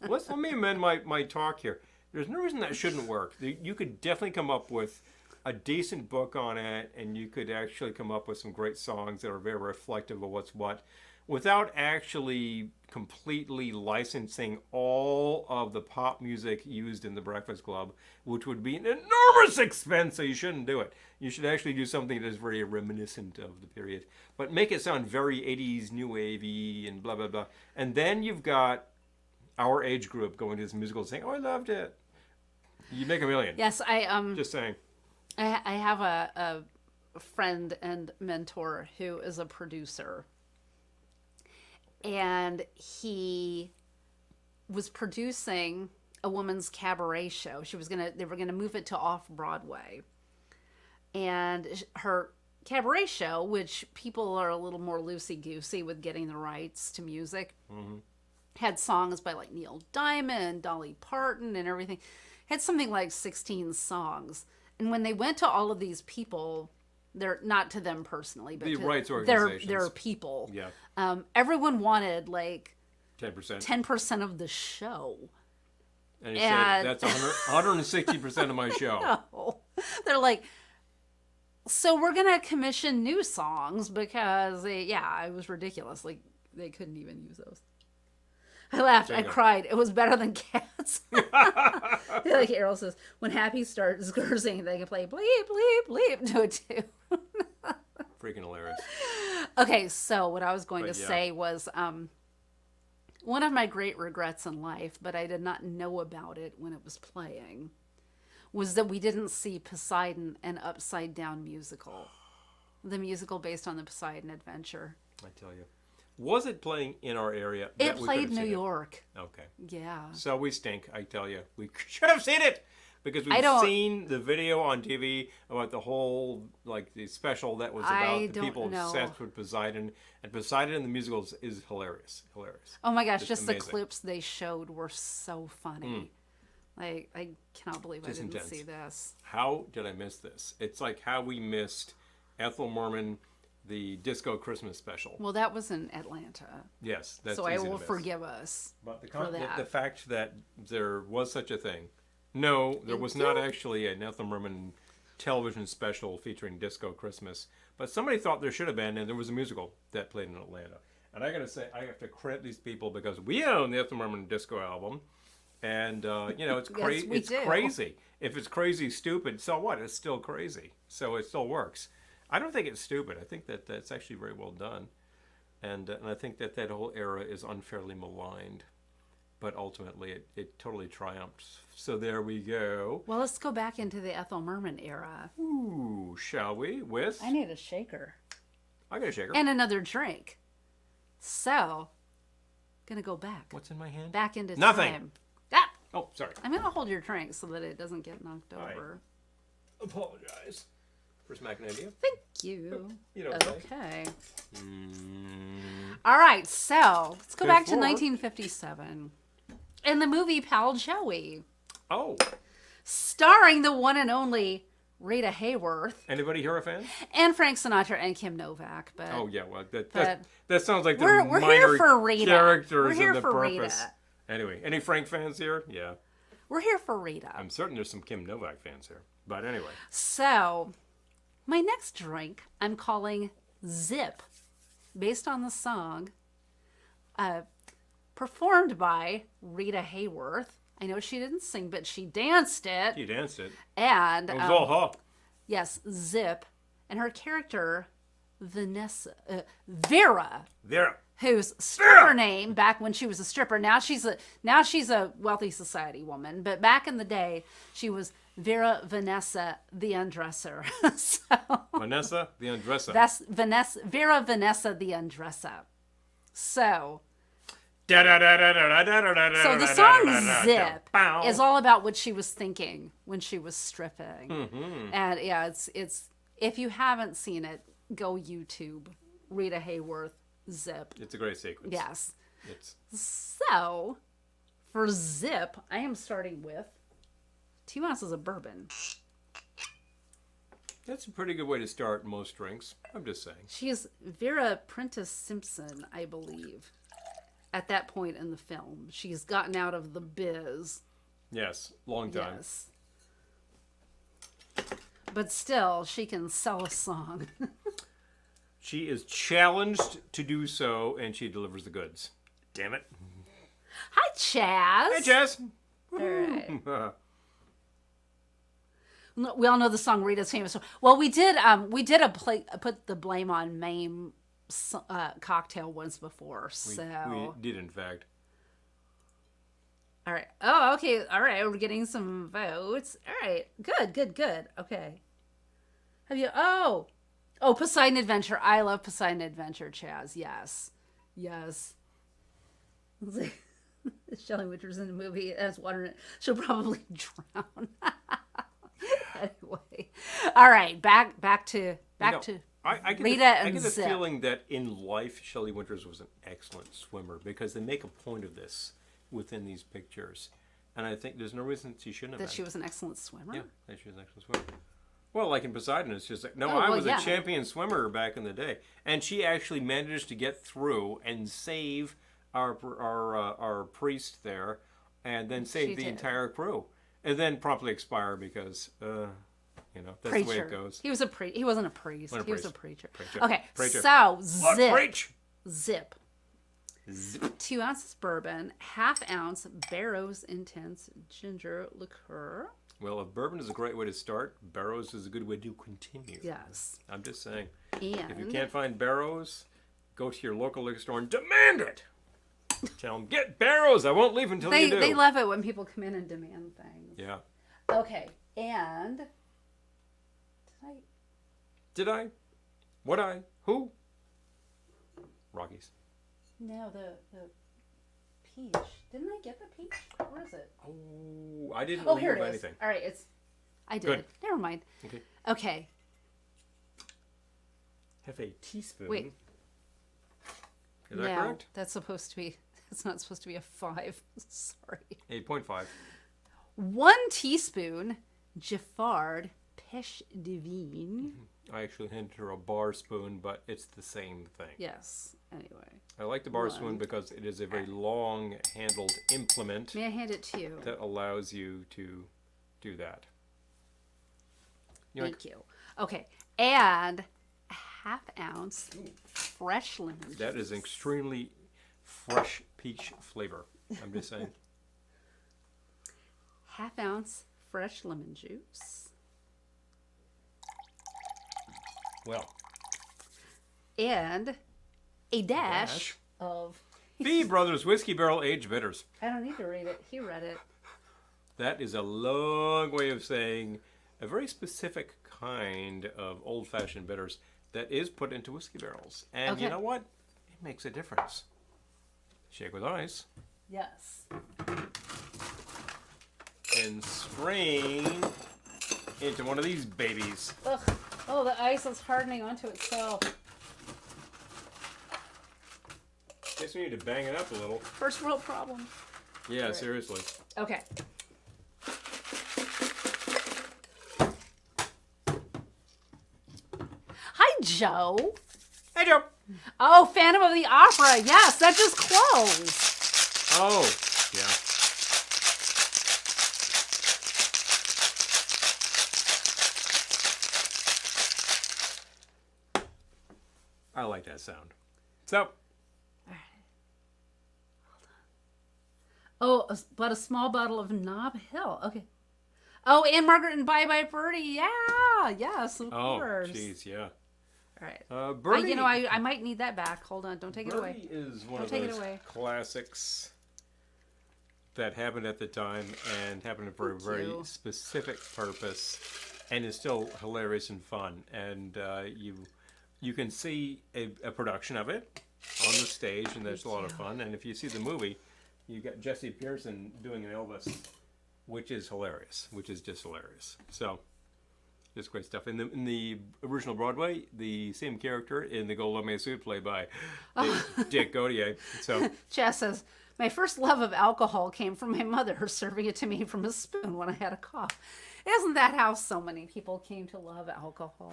Let me amend my talk here. There's no reason that shouldn't work. You could definitely come up with a decent book on it, and you could actually come up with some great songs that are very reflective of what's what, without actually completely licensing all of the pop music used in the Breakfast Club, which would be an enormous expense, so you shouldn't do it. You should actually do something that is very reminiscent of the period, but make it sound very 80s, new wavy, and blah, blah, blah. And then you've got our age group going to this musical saying, oh, I loved it. You make a million. Yes, Just saying. I have a friend and mentor who is a producer. And he was producing a woman's cabaret show. They were gonna move it to off-Broadway. And her cabaret show, which people are a little more loosey-goosey with getting the rights to music, Had songs by like Neil Diamond, Dolly Parton, and everything. Had something like 16 songs. And when they went to all of these people, they're not to them personally, but the to rights organizations, their people. Yeah. Everyone wanted like 10%. 10% of the show. And he said, that's 160% of my show. No. They're like, so we're going to commission new songs because, it was ridiculous. Like, they couldn't even use those. I laughed. I cried. It was better than Cats. Like Errol says, when Happy starts cursing, they can play bleep, bleep, bleep to it too. Freaking hilarious. Okay, so what I was going to say was one of my great regrets in life, but I did not know about it when it was playing, was that we didn't see Poseidon, an Upside Down musical. The musical based on the Poseidon Adventure. I tell you. Was it playing in our area? It played New York. Okay. Yeah. So we stink, I tell you. We should have seen it because we've seen the video on TV about the whole, like, the special that was about the people obsessed with Poseidon. And Poseidon in the musical is hilarious. Hilarious. Oh my gosh, just amazing. The clips they showed were so funny. Like, I cannot believe I didn't see this. How did I miss this? It's like how we missed Ethel Merman, the Disco Christmas special. Well, that was in Atlanta. Yes, that's so I will forgive us but for that. The fact that there was such a thing. No, there was not actually an Ethel Merman television special featuring Disco Christmas, but somebody thought there should have been, and there was a musical that played in Atlanta. And I got to say, I have to credit these people because we own the Ethel Merman disco album, and it's crazy. Yes, it's crazy. If it's crazy, stupid, so what? It's still crazy, so it still works. I don't think it's stupid. I think that that's actually very well done. And I think that that whole era is unfairly maligned. But ultimately, it totally triumphs. So there we go. Well, let's go back into the Ethel Merman era. Ooh, shall we? With? I need a shaker. I got a shaker. And another drink. So, gonna go back. What's in my hand? Back into Nothing. time. Ah! Oh, sorry. I'm gonna hold your drink so that it doesn't get knocked over. I apologize for smacking into you. Thank you. You don't say. Okay. All right, so let's go back to 1957. And the movie Pal Joey. Oh. Starring the one and only Rita Hayworth. Anybody here a fan? And Frank Sinatra and Kim Novak. But oh, yeah. Well, that sounds like the we're minor here for Rita. Characters we're here and the for purpose. Rita. Anyway, any Frank fans here? Yeah. We're here for Rita. I'm certain there's some Kim Novak fans here. But anyway. So, my next drink I'm calling Zip. Based on the song performed by Rita Hayworth. I know she didn't sing, but she danced it. She danced it. And it was all her. Yes, Zip. And her character, Vera. Vera. Whose stripper name back when she was a stripper. Now she's a wealthy society woman. But back in the day, she was Vera Vanessa the Undresser. Vanessa the Undresser. That's Vera Vanessa the Undresser. So the song Zip is all about what she was thinking when she was stripping. Mm-hmm. And yeah, it's if you haven't seen it, go YouTube Rita Hayworth Zip. It's a great sequence. Yes. So for Zip, I am starting with 2 ounces of bourbon. That's a pretty good way to start most drinks. I'm just saying. She is Vera Prentice Simpson, I believe, at that point in the film. She's gotten out of the biz. Yes, long time. Yes. But still, she can sell a song. She is challenged to do so, and she delivers the goods. Damn it. Hi, Chaz. Hey, Chaz. All right. We all know the song Rita's famous. Well, we did put the Blame on Mame cocktail once before. So we did, in fact. All right. Oh, okay. All right. We're getting some votes. All right. Good. Okay. Have you? Oh, Poseidon Adventure. I love Poseidon Adventure, Chaz. Yes. Shelley Winters in the movie has water in it. She'll probably drown. Anyway, all right, back to I get Rita the, I and get the Zip. feeling that in life, Shelley Winters was an excellent swimmer because they make a point of this within these pictures. And I think there's no reason she shouldn't have That been. she was an excellent swimmer? Yeah, that she was an excellent swimmer. Well, like in Poseidon, it's just like, no, Oh, I well, was yeah. a champion swimmer back in the day. And she actually managed to get through and save our priest there and then She save the did. entire crew. And then promptly expire because, that's the way it goes. He was he wasn't a priest. Wasn't a He was a priest. preacher. Preacher. Okay, Preacher. so What, Zip. preach? Zip. 2 ounces bourbon, ½ ounce Barrow's Intense Ginger Liqueur. Well, if bourbon is a great way to start, Barrows is a good way to continue. Yes. I'm just saying. And If you can't find Barrows, go to your local liquor store and demand it. Tell them, get Barrows. I won't leave until you do. they love it when people come in and demand things. Yeah. Okay, and Did I? Would I? Who? Rockies. no, the peach. Didn't I get the peach? Where is it? Oh, I didn't Oh, leave here it is. anything. All right, I did. Good. Never mind. Okay. Okay. Have a teaspoon. Wait. Is that no, correct? that's supposed to be. It's not supposed to be a 5. Sorry. 8.5. 1 teaspoon Giffard Pêche Divine. I actually handed her a bar spoon, but it's the same thing. Yes. Anyway, I like the bar 1. spoon because it is a very long-handled implement may I hand it to you? that allows you to do that. Thank you. Okay, and ½ ounce fresh lemon juice. That is extremely fresh peach flavor. I'm just saying. ½ ounce fresh lemon juice. Well, And a dash of. Fee Brothers Whiskey Barrel Aged Bitters. I don't need to read it. He read it. That is a long way of saying a very specific kind of old-fashioned bitters that is put into whiskey barrels. And you Okay. know what? It makes a difference. Shake with ice Yes. and strain into one of these babies. Ugh. Oh, the ice is hardening onto itself. Guess we need to bang it up a little. First world problem. Yeah, Right. seriously. Okay. Hi, Joe. Hey, Joe. Oh, Phantom of the Opera. Yes, that just closed. Oh, yeah. I like that sound. So, Oh, but a small bottle of Knob Hill. Okay. Oh, and Margaret and Bye Bye Birdie. Yeah. Yes, of course. jeez, yeah. All right. Birdie, I might need that back. Hold on. Don't take it away. Birdie is one Don't of take it those away. classics that happened at the time and happened for a Thank very you. specific purpose, and is still hilarious and fun. And you can see a production of it on the stage, and there's a lot of fun. And if you see the movie, you got Jesse Pearson doing an Elvis, which is hilarious, which is just hilarious. So, just great stuff. In the original Broadway, the same character in the gold lame suit played by Dick Gautier. So, Jess says, my first love of alcohol came from my mother serving it to me from a spoon when I had a cough. Isn't that how so many people came to love alcohol?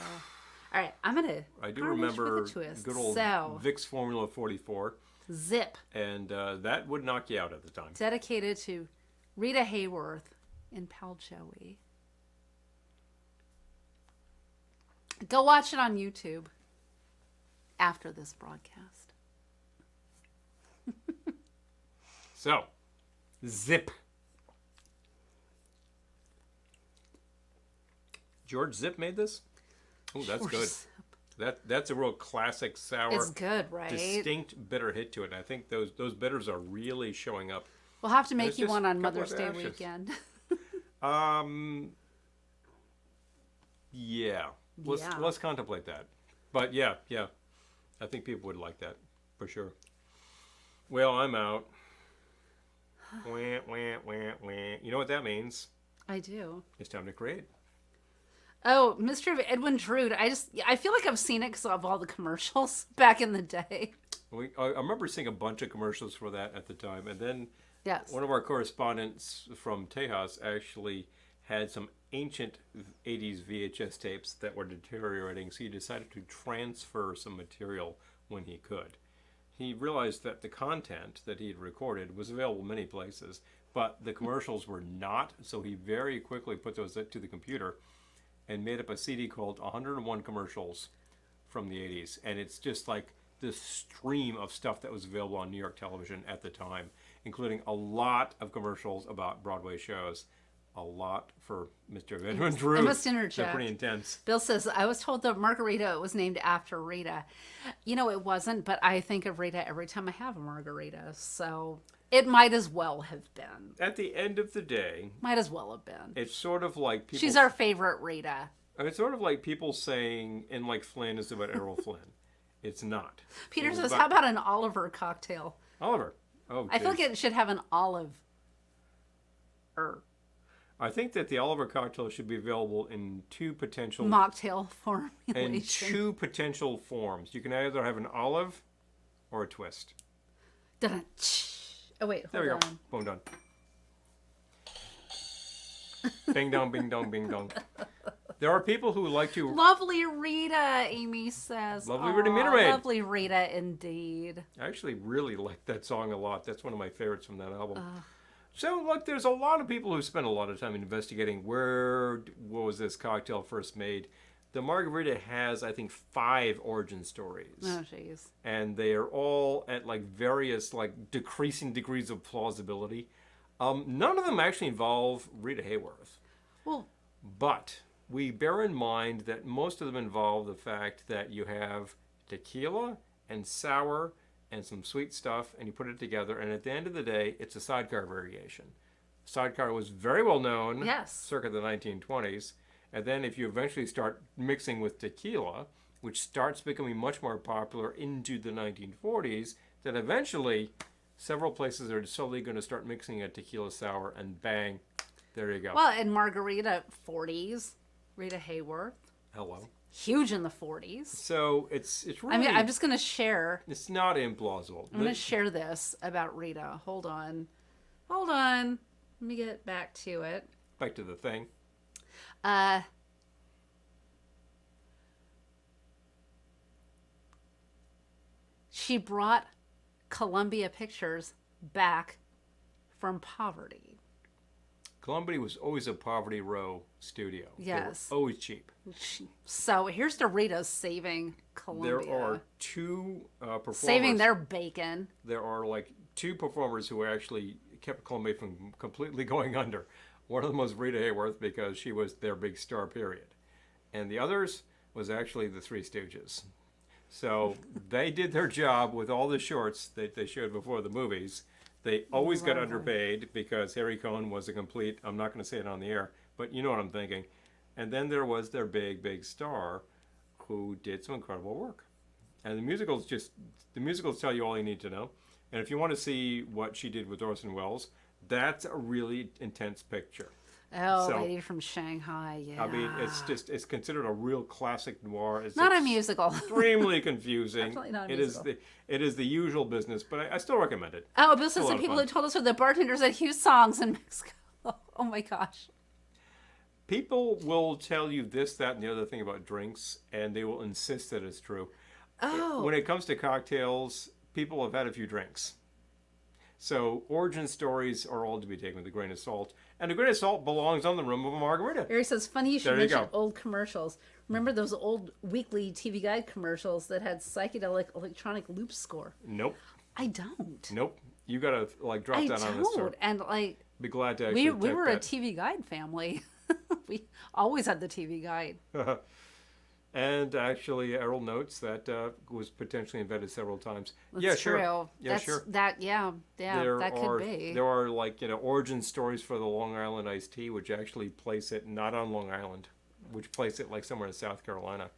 All right, I'm going to I do remember with a twist. good old So, Vicks Formula 44, Zip, and that would knock you out at the time. dedicated to Rita Hayworth and Pal Joey. Go watch it on YouTube after this broadcast. So, Zip. George Zip made this? Oh, that's George good. Zip. That's a real classic sour, It's good, right? distinct bitter hit to it. And I think those bitters are really showing up. We'll have to make It's you just one on a couple Mother's of Day ashes. weekend. Yeah. Yeah. Let's contemplate that. But yeah, I think people would like that for sure. Well, I'm out. Wah, wah, wah, wah. You know what that means? I do. It's time to create. Oh, Mystery of Edwin Drood. I feel like I've seen it because of all the commercials back in the day. I remember seeing a bunch of commercials for that at the time, and then Yes. one of our correspondents from Tejas actually had some ancient 80s VHS tapes that were deteriorating, so he decided to transfer some material when he could. He realized that the content that he had recorded was available many places, but the commercials were not, so he very quickly put those to the computer and made up a CD called 101 Commercials from the 80s. And it's just like this stream of stuff that was available on New York television at the time, including a lot of commercials about Broadway shows. A lot for Mr. Edwin Drew. I must They're interject. pretty intense. Bill says, I was told that margarita was named after Rita. You know, it wasn't, but I think of Rita every time I have a margarita. So it might as well have been. At the end of the day, Might as well have been. it's sort of like people. She's our favorite Rita. It's sort of like people saying, "And like Flynn is about Errol Flynn." It's not. Peter It's says, about how about an Oliver cocktail? Oliver? Oh, I feel geez. like it should have an olive. I think that the Oliver cocktail should be available in two potential Mocktail formulation. in two potential forms. You can either have an olive or a twist. Dun-dun. Oh, wait, There we hold go. on. Boom, done. Bing dong, bing dong, bing dong. There are people who like to. Lovely Rita, Amy says. Lovely Rita Aw, Mintermaid. Lovely Rita, indeed. I actually really like that song a lot. That's one of my favorites from that album. So, look, there's a lot of people who spend a lot of time investigating what was this cocktail first made. The margarita has, I think, 5 origin stories. Oh, jeez. And they are all at like various like decreasing degrees of plausibility. None of them actually involve Rita Hayworth, Well, but we bear in mind that most of them involve the fact that you have tequila and sour and some sweet stuff, and you put it together, and at the end of the day, it's a sidecar variation. Sidecar was very well known Yes. circa the 1920s, and then if you eventually start mixing with tequila, which starts becoming much more popular into the 1940s, then eventually several places are slowly going to start mixing a tequila sour, and bang, there you go. well, in Margarita 40s, Rita Hayworth, Hello. huge in the 40s. So it's really, I mean, I'm just going to share. it's not implausible. I'm going to share this about Rita. Hold on. Hold on. Let me get back to it. Back to the thing. She brought Columbia Pictures back from poverty. Columbia was always a poverty row studio. Yes. They were always cheap. So here's to Rita saving Columbia. There are two performers. saving their bacon. There are like 2 performers who actually kept Columbia from completely going under. One of them was Rita Hayworth because she was their big star, period. And the others was actually the Three Stooges. So they did their job with all the shorts that they showed before the movies. They always got underpaid because Harry Cohn was a complete, I'm not going to say it on the air, but you know what I'm thinking. And then there was their big, big star who did some incredible work. And the musicals tell you all you need to know. And if you want to see what she did with Orson Welles, that's a really intense picture. Oh, So- Lady from Shanghai, yeah. I mean, it's considered a real classic noir. It's Not a musical. extremely confusing. Definitely not a It is musical. it is the usual business, but I still recommend it. Oh, Bill says a lot the of people fun. who told us were the bartenders at Hughes Songs in Mexico. Oh my gosh. People will tell you this, that, and the other thing about drinks, and they will insist that it's true. Oh. When it comes to cocktails, people have had a few drinks. So origin stories are all to be taken with a grain of salt. And a grain of salt belongs on the rim of a margarita. Harry says, funny you should There you mention go. old commercials. Remember those old weekly TV Guide commercials that had psychedelic electronic loop score? Nope. I don't. Nope. You gotta like drop I that on this, sir. don't. And like, Be glad to actually we take were a that. TV Guide family. We always had the TV Guide. And actually, Errol notes that was potentially invented several times. That's yeah, true. sure. Yeah, That's, sure. Yeah, that could be. There are like origin stories for the Long Island iced tea, which actually place it not on Long Island, which place it like somewhere in South Carolina.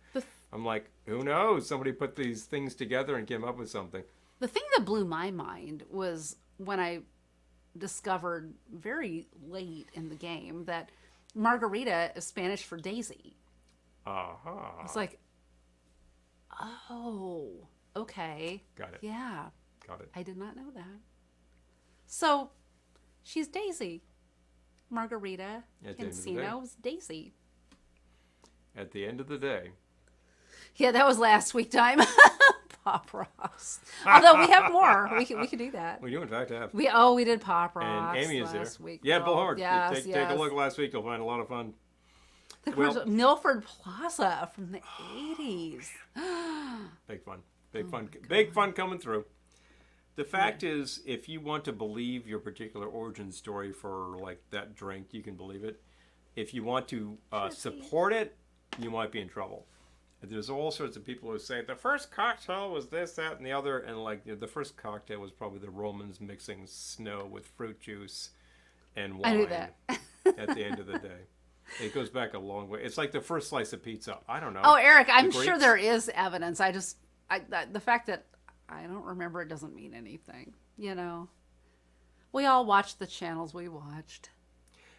I'm like, who knows? Somebody put these things together and came up with something. The thing that blew my mind was when I discovered very late in the game that margarita is Spanish for daisy. Aha. It's like, oh, okay. Got it. Yeah. Got it. I did not know that. So, she's Daisy. Margarita Cancino's Daisy. At the end of the day. Yeah, that was last week time. Pop Rocks. Although we have more. We can do that. We do, in fact, have. We did Pop Rocks. And Amy is there. Week. Yeah, Bill Howard. Yes, Take a look last week. You'll find a lot of fun. Milford Plaza from the 80s. Big fun. Big fun coming through. The fact is, if you want to believe your particular origin story for like that drink, you can believe it. If you want to support it, you might be in trouble. There's all sorts of people who say the first cocktail was this, that, and the other, and like the first cocktail was probably the Romans mixing snow with fruit juice and wine. I knew that. At the end of the day. It goes back a long way. It's like the first slice of pizza. I don't know. Oh, Eric, I'm sure there is evidence. The fact that I don't remember it doesn't mean anything. You know, we all watched the channels we watched.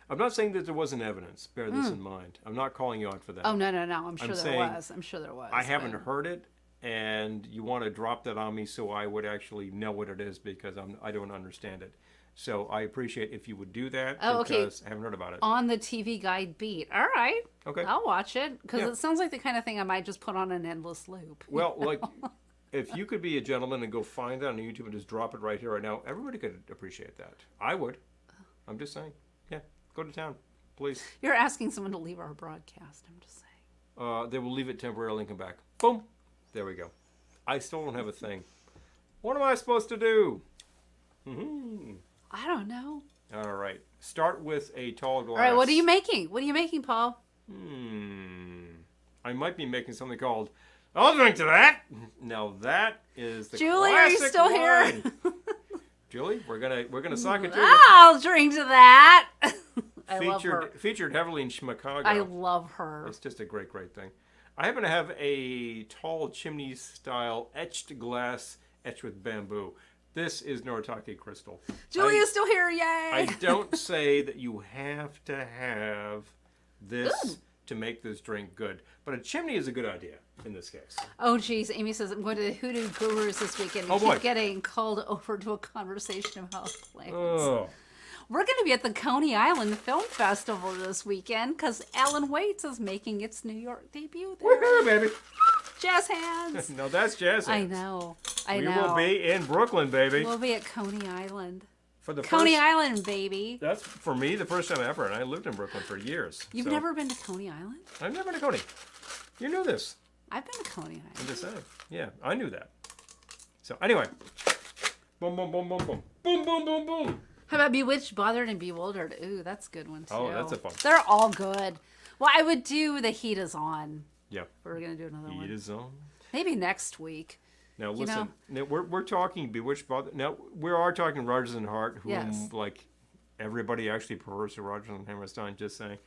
I'm not saying that there wasn't evidence. Bear this in mind. I'm not calling you out for that. Oh, no. I'm sure there was. I'm sure there was. I haven't heard it, and you want to drop that on me so I would actually know what it is because I don't understand it. So I appreciate if you would do that because I haven't heard about it. On the TV Guide beat. All right. Okay. I'll watch it because it sounds like the kind of thing I might just put on an endless loop. Well, like, if you could be a gentleman and go find that on YouTube and just drop it right here, right now, everybody could appreciate that. I would. I'm just saying. Yeah. Go to town, please. You're asking someone to leave our broadcast. I'm just saying. They will leave it temporarily and come back. Boom. There we go. I still don't have a thing. What am I supposed to do? I don't know. All right. Start with a tall glass. All right. What are you making? What are you making, Paul? I might be making something called I'll drink to that. Now that is the Julie, are you still wine. here? Julie, we're gonna sock it to I'll drink to that. I love her. Featured heavily in Schmicago. I love her. It's just a great thing. I happen to have a tall chimney style etched glass etched with bamboo. This is Noritake crystal. Julie is still here, yay! I don't say that you have to have this to make this drink good, but a chimney is a good idea in this case. Oh, geez. Amy says, I'm going to the Hoodoo Gurus this weekend. And keep getting called over to a conversation about plans. Oh. We're going to be at the Coney Island Film Festival this weekend because Alan Waits is making its New York debut there. Woohoo, baby! Jazz hands. No, that's jazz hands. I know. We will be in Brooklyn, baby. We'll be at Coney Island. For the Coney Island, baby. That's, for me, the first time ever, and I lived in Brooklyn for years. You've never been to Coney Island? I've never been to Coney. You knew this. I've been to Coney Island. I'm just saying. Yeah, I knew that. So, anyway. Boom, boom, boom, boom, boom. Boom, boom, boom, boom. How about Bewitched, Bothered, and Bewildered? Ooh, that's a good one, too. Oh, that's a fun one. They're all good. Well, I would do The Heat Is On. Yeah. We're going to do another one. Heat is on. Maybe next week. Now, listen. Now, we're talking Bewitched, Bothered. Now, we are talking Rodgers and Hart, whom, like, everybody actually prefers to Rodgers and Hammerstein, just saying.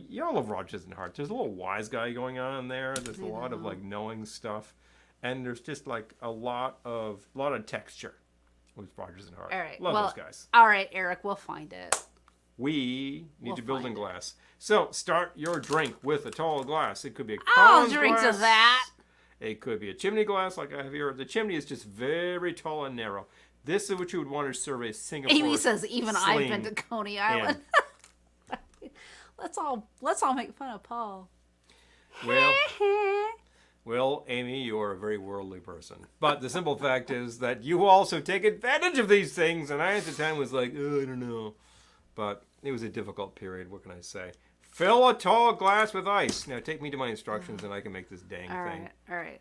Y'all love Rodgers and Hart. There's a little wise guy going on in there. There's a lot of, like, knowing stuff. And there's just, like, a lot of texture with Rodgers and Hart. All right. Love those guys. All right, Eric, we'll find it. We need to build in glass. So, start your drink with a tall glass. It could be a I'll Collins drink glass. to that. It could be a chimney glass like I have here. The chimney is just very tall and narrow. This is what you would want to serve a Singapore Amy says, even I've been to Coney Island. Let's all make fun of Paul. Well, Amy, you are a very worldly person. But the simple fact is that you also take advantage of these things. And I, at the time, was like, oh, I don't know. But it was a difficult period. What can I say? Fill a tall glass with ice. Now, take me to my instructions, and I can make this dang thing. All right.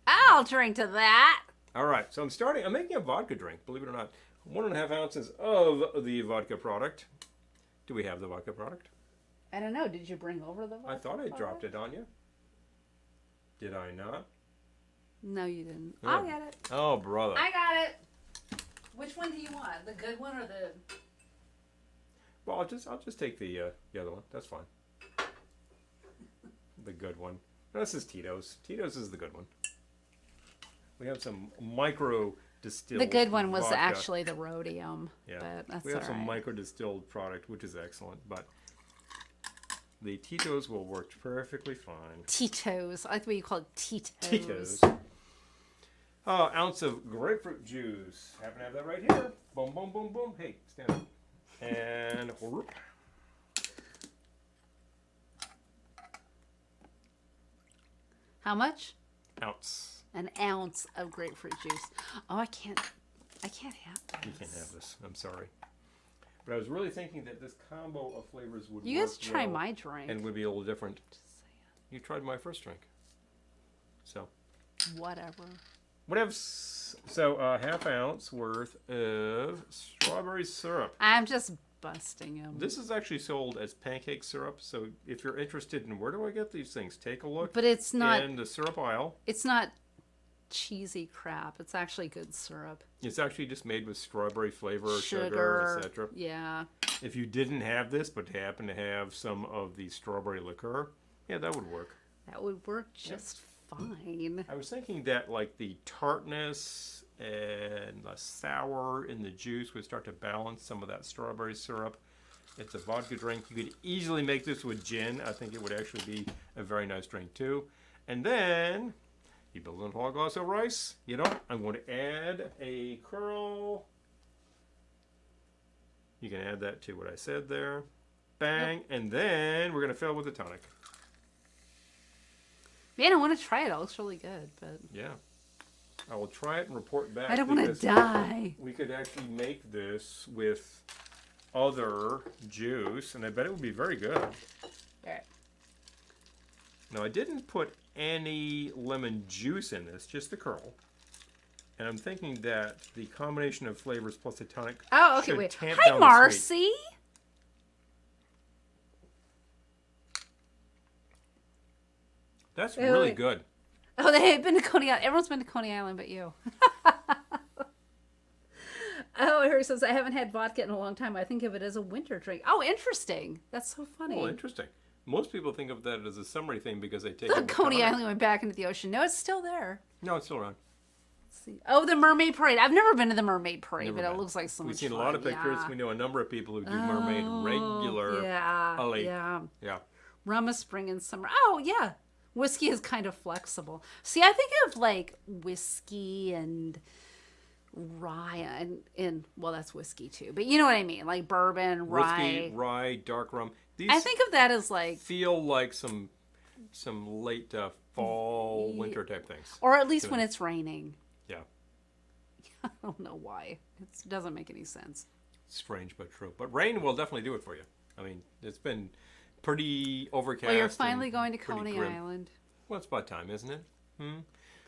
I'll drink to that. All right. So I'm making a vodka drink, believe it or not. 1.5 ounces of the vodka product. Do we have the vodka product? I don't know. Did you bring over the vodka I thought I dropped it on you. Did I not? No, you didn't. Oh. I'll get it. Oh, brother. I got it. Which one do you want? The good one or the... Well, I'll just take the other one. That's fine. The good one. No, this is Tito's. Tito's is the good one. We have some micro distilled. The good one was vodka. actually the rhodium. Yeah. But that's we have all some right. micro distilled product, which is excellent. But The Tito's will work perfectly fine. Tito's. I like the way you call it Tito's. Tito's. Ounce of grapefruit juice. Happen to have that right here. Boom, boom, boom, boom. Hey, stand up. And whoop. How much? Ounce. An ounce of grapefruit juice. Oh, I can't have this. You can't have this. I'm sorry. But I was really thinking that this combo of flavors would You work guys try well my drink. and would be a little different. Just saying. You tried my first drink. So. Whatever. So, half ounce worth of strawberry syrup. I'm just busting him. This is actually sold as pancake syrup. So, if you're interested in where do I get these things, take a look. But it's not. In the syrup aisle. It's not cheesy crap. It's actually good syrup. It's actually just made with strawberry flavor, Sugar, etc. Yeah. If you didn't have this, but happen to have some of the strawberry liqueur, yeah, that would work. That would work just fine. I was thinking that like the tartness and the sour in the juice would start to balance some of that strawberry syrup. It's a vodka drink. You could easily make this with gin. I think it would actually be a very nice drink too. And then you build a tall glass of rice. You know, I'm going to add a curl. You can add that to what I said there. Bang. Yep. And then we're going to fill with the tonic. Man, I want to try it. It looks really good, but yeah, I will try it and report back. I don't want to die. We could actually make this with other juice, and I bet it would be very good. All right. Now, I didn't put any lemon juice in this, just the curl. And I'm thinking that the combination of flavors plus the tonic should wait. Tamp Hi, down Marcy. The sweet. That's really good. Oh, they've been to Coney Island. Everyone's been to Coney Island but you. Oh, Harry says, I haven't had vodka in a long time. I think of it as a winter drink. Oh, interesting. That's so funny. Oh, interesting. Most people think of that as a summery thing because they take it. Coney Island went back into the ocean. No, it's still there. No, it's still around. Let's see. Oh, the Mermaid Parade. I've never been to the Mermaid Parade, but it looks like so much fun. We've seen a lot of pictures. Yeah. We know a number of people who do mermaid regular. Yeah. Yeah. Rum is spring and summer. Oh, yeah. Whiskey is kind of flexible. See, I think of like whiskey and rye and well, that's whiskey too. But you know what I mean? Like bourbon, Whiskey, rye, dark rum. These I think of that as like feel like some late fall, winter type things. Or at least when it's raining. Yeah. I don't know why. It doesn't make any sense. Strange but true. But rain will definitely do it for you. I mean, it's been pretty overcast. Well, you're finally going to Coney grim. Island. Well, it's about time, isn't it?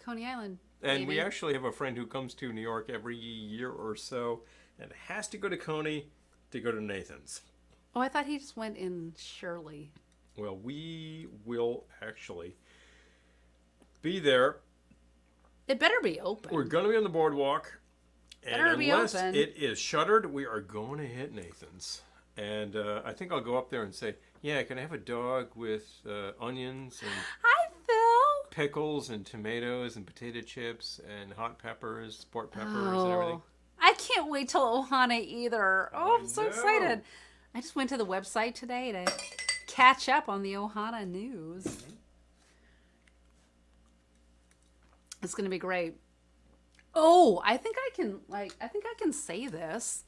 Coney Island. And maybe. We actually have a friend who comes to New York every year or so and has to go to Coney to go to Nathan's. Oh, I thought he just went in Shirley. Well, we will actually be there. It better be open. We're going to be on the boardwalk. And better be unless open. it is shuttered, we are going to hit Nathan's. And I think I'll go up there and say, yeah, can I have a dog with onions and Hi, Phil. pickles and tomatoes and potato chips and hot peppers, sport peppers and everything? I can't wait till Ohana either. Oh, I'm so know. excited. I just went to the website today to catch up on the Ohana news. Mm-hmm. It's going to be great. Oh, I think I can say this.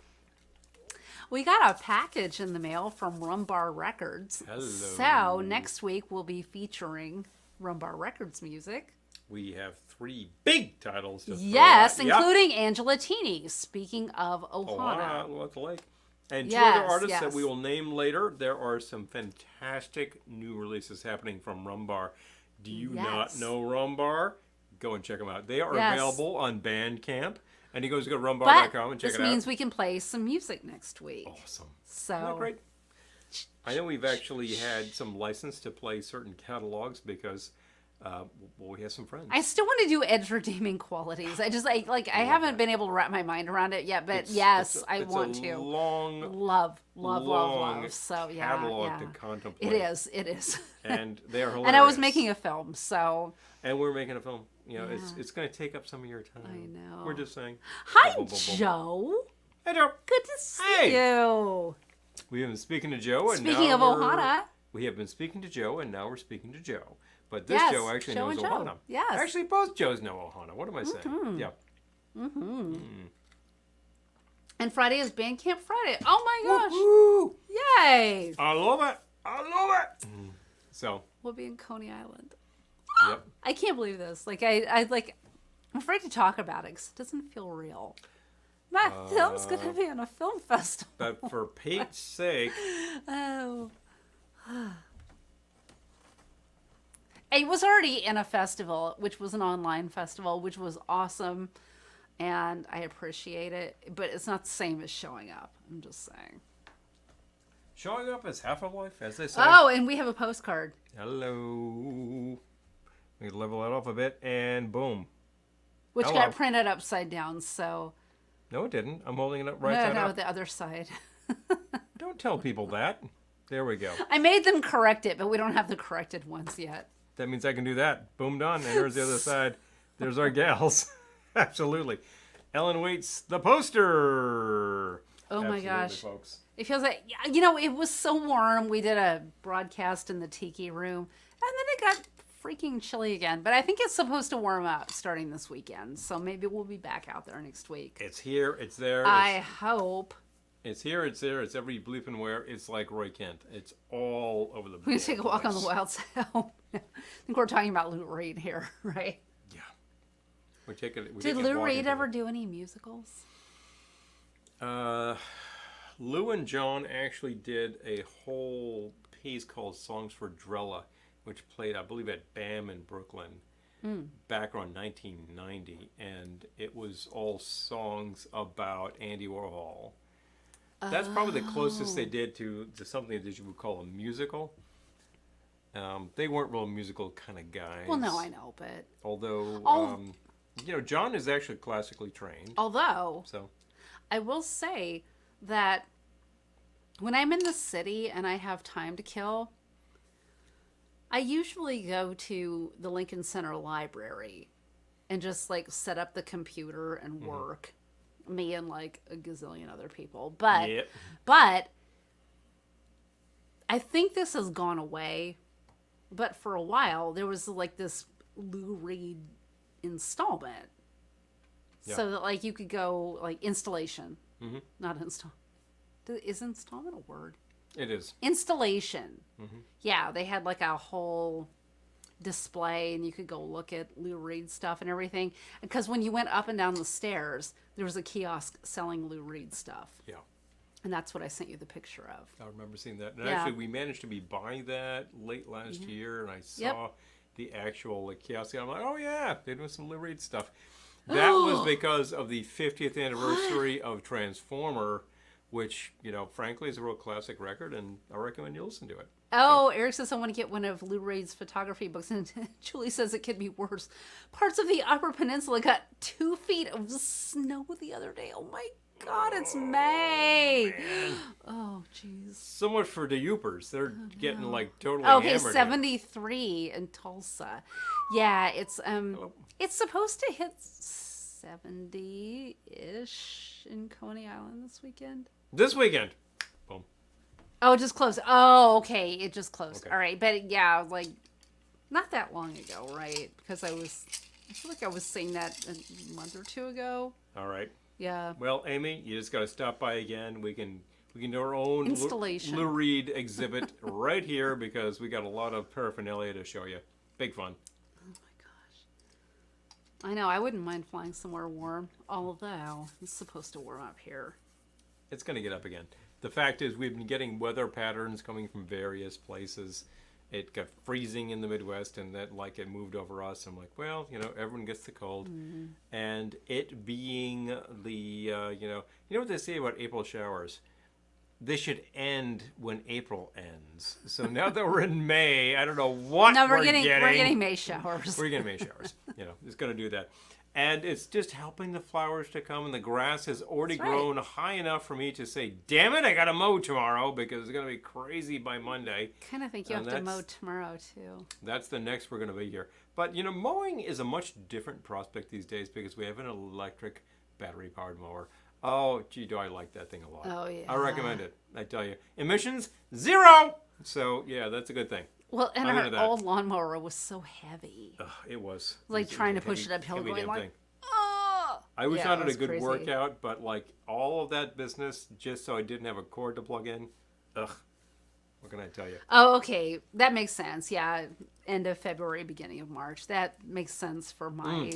We got a package in the mail from Rumbar Records. Hello. So next week we'll be featuring Rumbar Records music. We have 3 big titles. To Yes, throw out. including Angela Teeny. Speaking of Ohana. Ohana, the lake. And 2 Yes, other artists yes. that we will name later. There are some fantastic new releases happening from Rumbar. Do you not know Rumbar? Go and check them out. They are available on Bandcamp. And he goes to go to rumbar.com and check it out. This means we can play some music next week. Awesome. So Isn't that great? I know we've actually had some license to play certain catalogs because we have some friends. I still want to do entertainment qualities. I just I haven't been able to wrap my mind around it yet, but I want to. Long, love. So yeah, catalog to contemplate. It is. And they are hilarious. And I was making a film, so. And we're making a film. You know, it's going to take up some of your time. I know. We're just saying. Hi, boom, boom, boom, boom. Joe. Hey, Joe. Good to see you. We've been speaking to Joe. Speaking of Ohana. We have been speaking to Joe, and now we're speaking to Joe. But this Yes, Joe actually Joe knows and Joe. Ohana. Yes. Actually, both Joes know Ohana. What am I saying? Mm-hmm. Yeah. Mm-hmm. And Friday is Bandcamp Friday. Oh my gosh! Woo-hoo! Yay! I love it. I love it. So. We'll be in Coney Island. Yep. I can't believe this. Like I'm afraid to talk about it because it doesn't feel real. My film's gonna be on a film festival. But for Pete's sake. Oh. It was already in a festival, which was an online festival, which was awesome, and I appreciate it. But it's not the same as showing up. I'm just saying. Showing up is half of life, as they say. Oh, and we have a postcard. Hello. We level it off a bit, and boom. Which Hello. got printed upside down, so... No, it didn't. I'm holding it up right side no, up. the other side. Don't tell people that. There we go. I made them correct it, but we don't have the corrected ones yet. That means I can do that. Boom, done. And there's the other side. There's our gals. Absolutely. Ellen Waits, the poster. Oh my Absolutely, gosh. Folks. It feels like, it was so warm. We did a broadcast in the tiki room, and then it got freaking chilly again. But I think it's supposed to warm up starting this weekend, so maybe we'll be back out there next week. It's here. It's there. I hope. It's here. It's there. It's every bleep and where. It's like Roy Kent. It's all over the place. We take a walk on the wild side. I think we're talking about Lou Reed here, right? Yeah. We take it. Did Lou Reed ever do any musicals? Lou and John actually did a whole piece called Songs for Drella, which played, I believe, at BAM in Brooklyn back around 1990. And it was all songs about Andy Warhol. That's probably the closest they did to something that you would call a musical. They weren't real musical kind of guys. Well, no, I know, but... Although, John is actually classically trained. Although, So, I will say that when I'm in the city and I have time to kill, I usually go to the Lincoln Center Library and just set up the computer and work. Me and a gazillion other people. But Yep. but I think this has gone away. But for a while there was this Lou Reed installment. Yeah. So that you could go installation. Not install. Is installment a word? It is. Installation. Yeah, they had a whole display and you could go look at Lou Reed stuff and everything. Because when you went up and down the stairs, there was a kiosk selling Lou Reed stuff. Yeah. And that's what I sent you the picture of. I remember seeing that. And Yeah. actually, we managed to be by that late last year, and I saw the actual kiosk. I'm like, oh, yeah, they're doing some Lou Reed stuff. That was because of the 50th anniversary of Transformer, which, frankly, is a real classic record, and I recommend you listen to it. Oh, Eric says I want to get one of Lou Reed's photography books, and Julie says it could be worse. Parts of the Upper Peninsula got 2 feet of snow the other day. Oh my God, it's May. Man. Oh, jeez. So much for the Youpers. They're getting, totally Okay, hammered. 73 in Tulsa. Yeah, it's supposed to hit 70-ish in Coney Island this weekend. This weekend. Boom. Oh, it just closed. Oh, okay. It just closed. Okay. All right. But yeah, not that long ago, right? Because I feel like I was saying that a month or two ago. All right. Yeah. Well, Amy, you just got to stop by again. We can do our own Installation. Lou Reed exhibit right here because we got a lot of paraphernalia to show you. Big fun. Oh my gosh. I know. I wouldn't mind flying somewhere warm, although it's supposed to warm up here. It's going to get up again. The fact is we've been getting weather patterns coming from various places. It got freezing in the Midwest, and that it moved over us. I'm like, well, everyone gets the cold, and it being the what they say about April showers, they should end when April ends. So now that we're in May, I don't know what we're getting. We're getting May showers. We're getting May showers. It's going to do that. And it's just helping the flowers to come, and the grass has already grown high enough for me to say, damn it, I got to mow tomorrow because it's going to be crazy by Monday. Kind of think you have to mow tomorrow, too. That's the next we're going to be here. But, mowing is a much different prospect these days because we have an electric battery-powered mower. Oh, gee, do I like that thing a lot. Oh, yeah. I recommend it. I tell you. Emissions, 0! So yeah, that's a good thing. Well, and I'm our into that. old lawnmower was so heavy. Ugh, it was. Like It was trying a to push it uphill, heavy going damn like, thing. oh! I always Yeah, found it it a was good crazy. workout, but like all of that business just so I didn't have a cord to plug in. Ugh. What can I tell you? Oh, okay. That makes sense. Yeah. End of February, beginning of March. That makes sense for my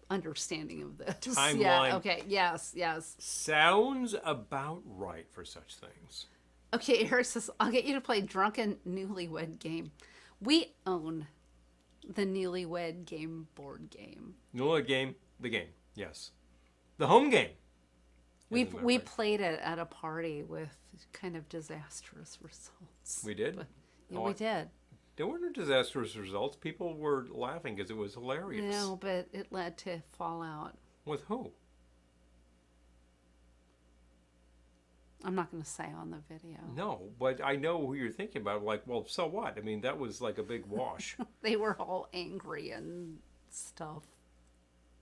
understanding of this. Timeline. Yeah. Okay. Yes. Yes. Sounds about right for such things. Okay. Eric says, I'll get you to play Drunken Newlywed Game. We own the Newlywed Game board game. No game, the game. Yes. The home game. We Isn't that right? played it at a party with kind of disastrous results. We did? But, yeah, Oh, we did. There weren't disastrous results. People were laughing because it was hilarious. No, but it led to fallout. With who? I'm not going to say on the video. No, but I know who you're thinking about. Like, well, so what? I mean, that was like a big wash. They were all angry and stuff.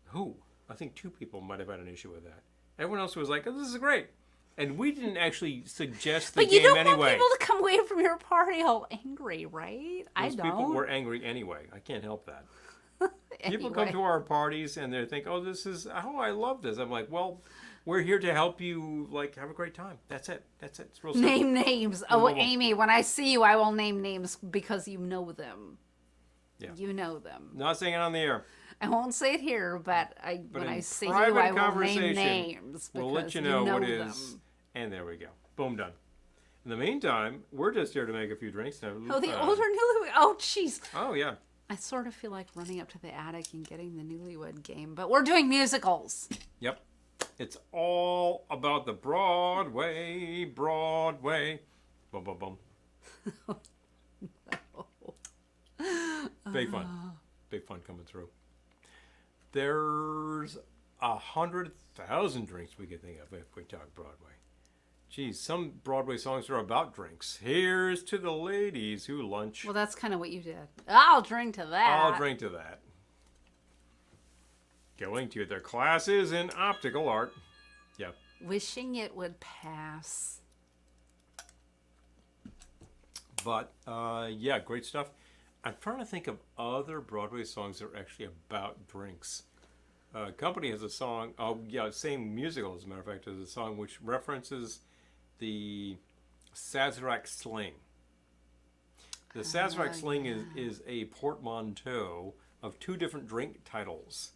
Who? I think 2 people might have had an issue with that. Everyone else was like, oh, this is great. And we didn't actually suggest the But you game don't anyway. want people to come away from your party all angry, right? I Those don't. people were angry anyway. I can't help that. People come Anyway. to our parties and they think, oh, this is, oh, I love this. I'm like, well, we're here to help you, like, have a great time. That's it. That's it. It's real simple. Name names. Oh, Well, Amy, when I see you, I will name names because you know them. Yeah. You know them. Not saying it on the air. I won't say it here, but when in I see you, private I will conversation, name names. We'll because let you know what them. is. And there we go. Boom, done. In the meantime, we're just here to make a few drinks. Now, Oh, the older newlywed. Oh, jeez. Oh, yeah. I sort of feel like running up to the attic and getting the Newlywed Game, but we're doing musicals. Yep. It's all about the Broadway, Broadway. Boom, boom, boom. Big fun. Big fun coming through. There's 100,000 drinks we could think of if we talk Broadway. Geez, some Broadway songs are about drinks. Here's to the ladies who lunch. Well, that's kind of what you did. I'll drink to that. I'll drink to that. Going to their classes in optical art. Yep. Wishing it would pass. But, yeah, great stuff. I'm trying to think of other Broadway songs that are actually about drinks. Company has a song, oh, yeah, same musical, as a matter of fact, as a song which references the Sazerac sling. The Sazerac sling is a portmanteau of 2 different drink titles.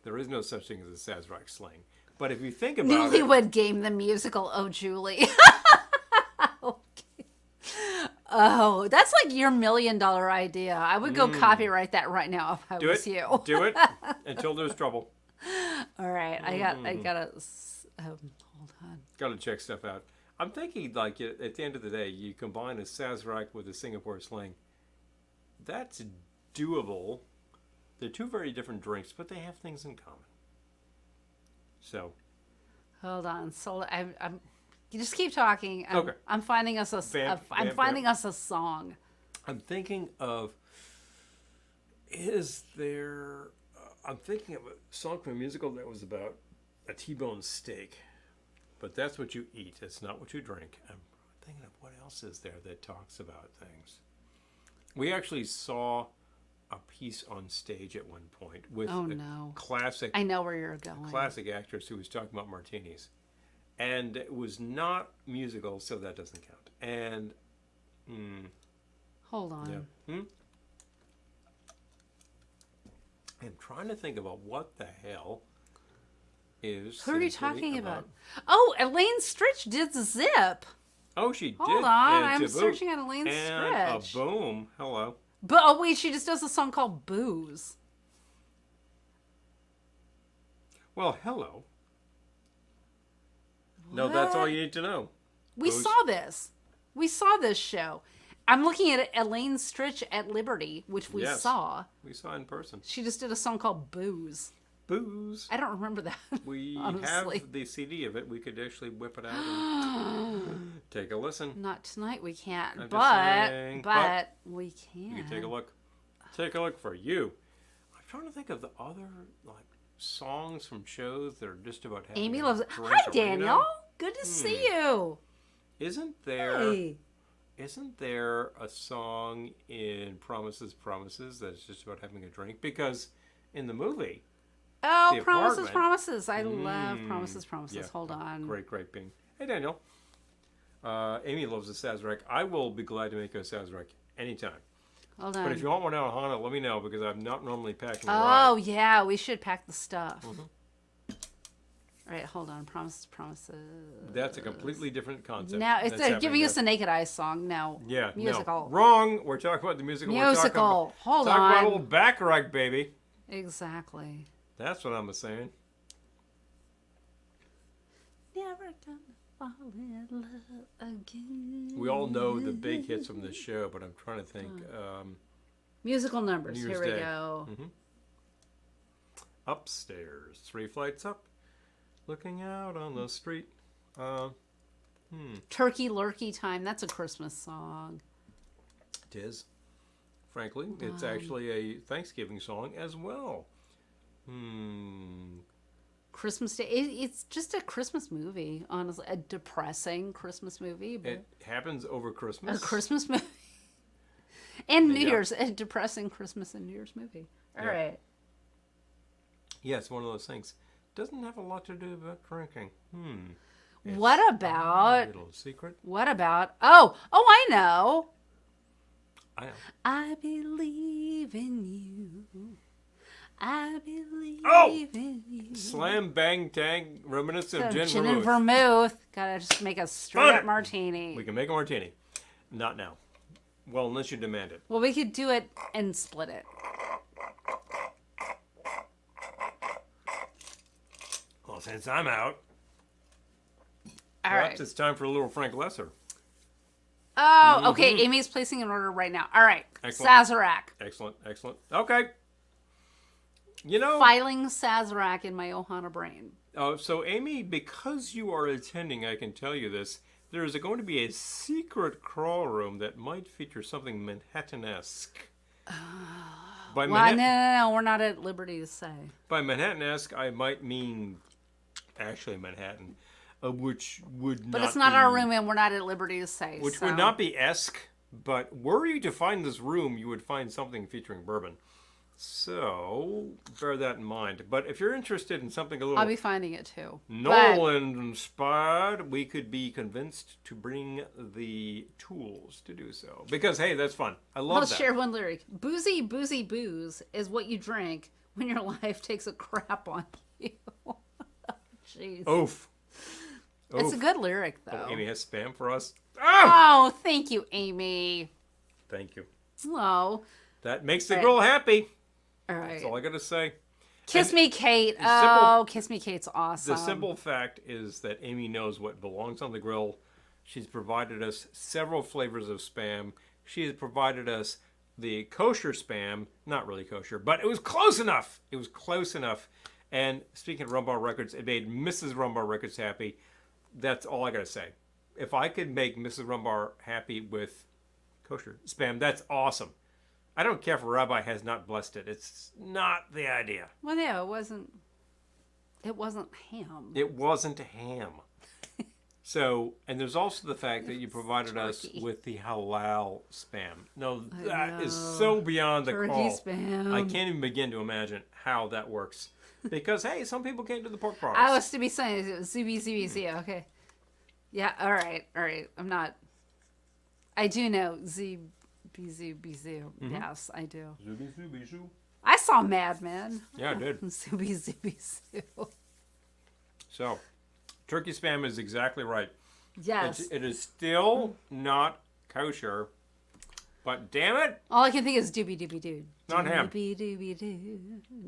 There is no such thing as a Sazerac sling. But if you think about Newlywed Game, the musical. Oh, Julie. Okay. Oh, that's like your $1 million idea. I would go copyright that right now if I do was it, you. do it until there's trouble. All right, I gotta. Hold on. Got to check stuff out. I'm thinking, like, at the end of the day, you combine a Sazerac with a Singapore sling. That's doable. They're 2 very different drinks, but they have things in common. So. Hold on. So I'm you just keep talking. Okay. I'm finding us a. I'm finding us a song. I'm thinking of. Is there? I'm thinking of a song from a musical that was about a T-bone steak, but that's what you eat. It's not what you drink. I'm thinking of what else is there that talks about things. We actually saw a piece on stage at one point with classic. I know where you're going. Classic actress who was talking about martinis, and it was not musical, so that doesn't count. And hold on. yeah. I'm trying to think about what the hell is. Who are you talking about? Oh, Elaine Stritch did Zip. Oh, she did. Hold on, and I'm to searching boot. on Elaine And Stritch. a boom. Hello. But oh wait, she just does a song called Booze. Well, hello. No, that's all you need to know. We Booze. saw this. We saw this show. I'm looking at Elaine Stritch at Liberty, which we Yes. saw. We saw in person. She just did a song called Booze. Booze. I don't remember that. We honestly. have the CD of it. We could actually whip it out and take a listen. Not tonight, we can't. I'm just But saying, but we can. You can take a look. Take a look for you. I'm trying to think of the other like songs from shows that are just about having Amy a loves it. drink Hi, or, Daniel. Good to see you. Isn't there Hey. isn't there a song in Promises, Promises that's just about having a drink? Because in the movie, Oh, The Promises, Apartment. Promises. I love Promises, Promises. Yeah, Hold on. Great bean. Hey, Daniel. Amy loves a Sazerac. I will be glad to make a Sazerac anytime. Hold on. But if you want one out of Hana, let me know because I'm not normally packing a Oh, ride. yeah. We should pack the stuff. Mm-hmm. All right, hold on. Promises, Promises. That's a completely different concept. Now, it's that's giving happening us a Naked Eyes song. No. Yeah, Musical. No. Wrong. We're talking about the musical. Musical. Hold Talk about on. old Bacharach, baby. Exactly. That's what I'm saying. Never gonna fall in love again. We all know the big hits from this show, but I'm trying to think. Musical numbers. New Year's Here we Day. go. Upstairs, 3 flights up, looking out on the street. Turkey Lurkey Time. That's a Christmas song. It is. Frankly, it's actually a Thanksgiving song as well. Christmas Day. It's just a Christmas movie, honestly. A depressing Christmas movie. But It happens over Christmas. a Christmas movie. And New Yeah. Year's. A depressing Christmas and New Year's movie. All Yeah. right. Yeah, it's one of those things. Doesn't have a lot to do about drinking. What A about... little secret. What about... Oh, I know. I know. I believe in you. I believe Oh! in you. Slam Bang Tang reminiscent of gin and vermouth. vermouth. Gotta just make a straight Fun up it. martini. We can make a martini. Not now. Well, unless you demand it. Well, we could do it and split it. Well, since I'm out, All perhaps right. it's time for a little Frank Lesser. Oh, okay. Amy's placing an order right now. All right. Excellent. Sazerac. Excellent. Okay. You know, Filing Sazerac in my Ohana brain. so Amy, because you are attending, I can tell you this. There is going to be a secret crawl room that might feature something Manhattan-esque. By, Well, no. We're not at liberty to say. by Manhattan-esque, I might mean actually Manhattan, which would not But it's not our be- room, and we're not at liberty to say. Which so. would not be esque, but were you to find this room, you would find something featuring bourbon. So bear that in mind. But if you're interested in something a little I'll be finding it too. But Nolan inspired, we could be convinced to bring the tools to do so. Because hey, that's fun. I love I'll that. share one lyric. Boozy, boozy, booze is what you drink when your life takes a crap on you. Jeez. Oof. It's a good lyric, though. Oh, Amy has spam for us. Ah! Oh, thank you, Amy. Thank you. Oh, That makes the Right. girl happy. all right. That's all I gotta say. Kiss And Me Kate. simple- Oh, Kiss Me Kate's awesome. The simple fact is that Amy knows what belongs on the grill. She's provided us several flavors of spam. She has provided us the kosher spam. Not really kosher, but it was close enough. It was close enough. And speaking of Rumbar Records, it made Mrs. Rumbar Records happy. That's all I gotta say. If I could make Mrs. Rumbar happy with kosher spam, that's awesome. I don't care if a rabbi has not blessed it. It's not the idea. Well, no, it wasn't. It wasn't ham. It wasn't ham. So, and there's also the fact that you provided us turkey. with the halal spam. No, I that is know. so beyond the Turkey call. spam. I can't even begin to imagine how that works. Because, hey, some people can't do the pork products. I was to be saying ZBZBZ. Okay. Yeah. All right. I'm not. I do know ZBZBZ. Yes, I do. Zubi, zubi, zoo. I saw Mad Men. Yeah, I did. ZBZBZ. So, turkey spam is exactly right. Yes. It is still not kosher, but damn it, All I can think is doobie doobie doo. Not ham. Doobie doobie doo.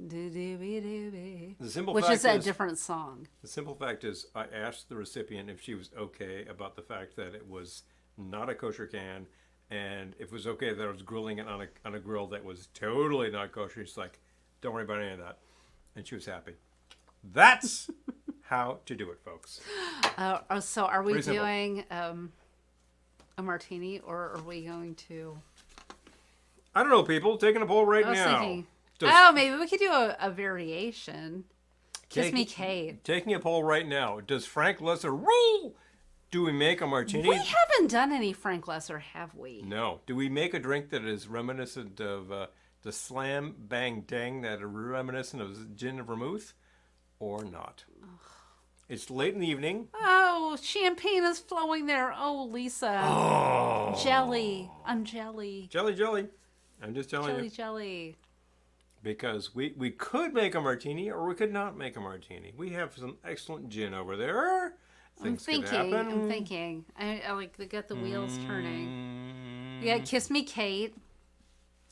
Doobie doobie. the simple Which fact is a different song. The simple fact is, I asked the recipient if she was okay about the fact that it was not a kosher can, and if it was okay that I was grilling it on a grill that was totally not kosher. She's like, "Don't worry about any of that," and she was happy. That's how to do it, folks. So are we Pretty simple. doing a martini, or are we going to... I don't know, people. Taking a poll right I was now. thinking... Does- Oh, maybe we could do a variation. Kiss Take- Me Kate. Taking a poll right now. Does Frank Lesser rule Do we make a martini? We haven't done any Frank Lesser, have we? No. Do we make a drink that is reminiscent of the slam bang dang that are reminiscent of gin and vermouth, or not? It's late in the evening. Oh, champagne is flowing there. Oh, Lisa. Oh. Jelly. I'm jelly. Jelly, jelly. I'm just telling Jelly, you. jelly. Because we could make a martini or we could not make a martini. We have some excellent gin over there. Things could happen. I'm thinking. I like to get the wheels turning. You got Kiss Me Kate.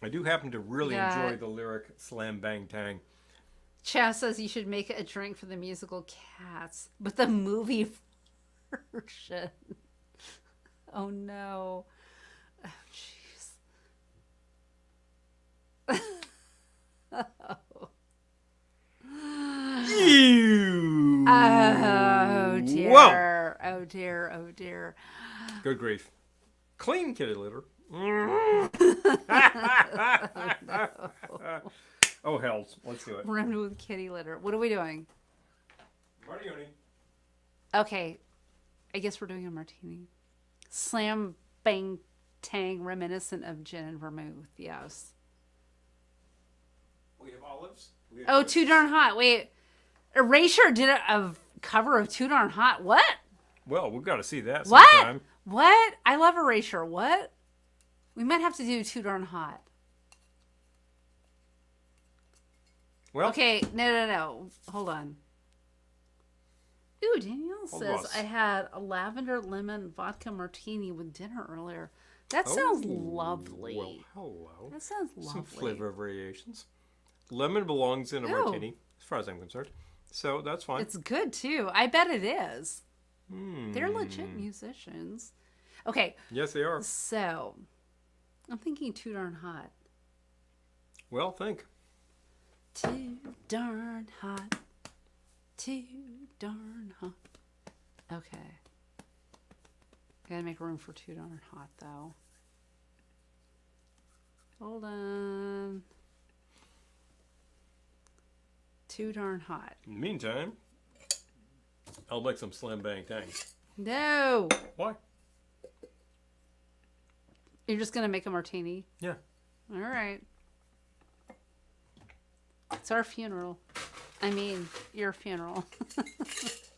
I do happen to really Yeah. enjoy the lyric Slam Bang Tang. Chaz says you should make a drink for the musical Cats, but the movie version. Oh no. Oh jeez. Ew. Oh dear. Whoa. Oh dear. Oh dear. Good grief. Clean kitty litter. Oh, hells. Let's do it. Rimmed with kitty litter. What are we doing? Martioni. Okay. I guess we're doing a martini. Slam bang tang reminiscent of gin and vermouth. Yes. We have olives. We have Oh, Too Darn Hot. Wait. Erasure did a cover of Too Darn Hot. What? Well, we've got to see that What? sometime. What? I love Erasure. What? We might have to do Too Darn Hot. Well, Okay, no. Hold on. Ooh, Danielle Hold says on. I had a lavender lemon vodka martini with dinner earlier. That sounds lovely. Well, hello. That sounds lovely. Some flavor variations. Lemon belongs in a Ew. martini, as far as I'm concerned. So that's fine. It's good too. I bet it is. Hmm. They're legit musicians. Okay, Yes, they are. so I'm thinking Too Darn Hot. Well, think. Too darn hot. Too darn hot. Okay. Gotta make room for Too Darn Hot, though. Hold on. Too Darn Hot. In the meantime, I'll make some Slam Bang Tang. No! Why? You're just gonna make a martini? Yeah. All right. It's our funeral. I mean, your funeral.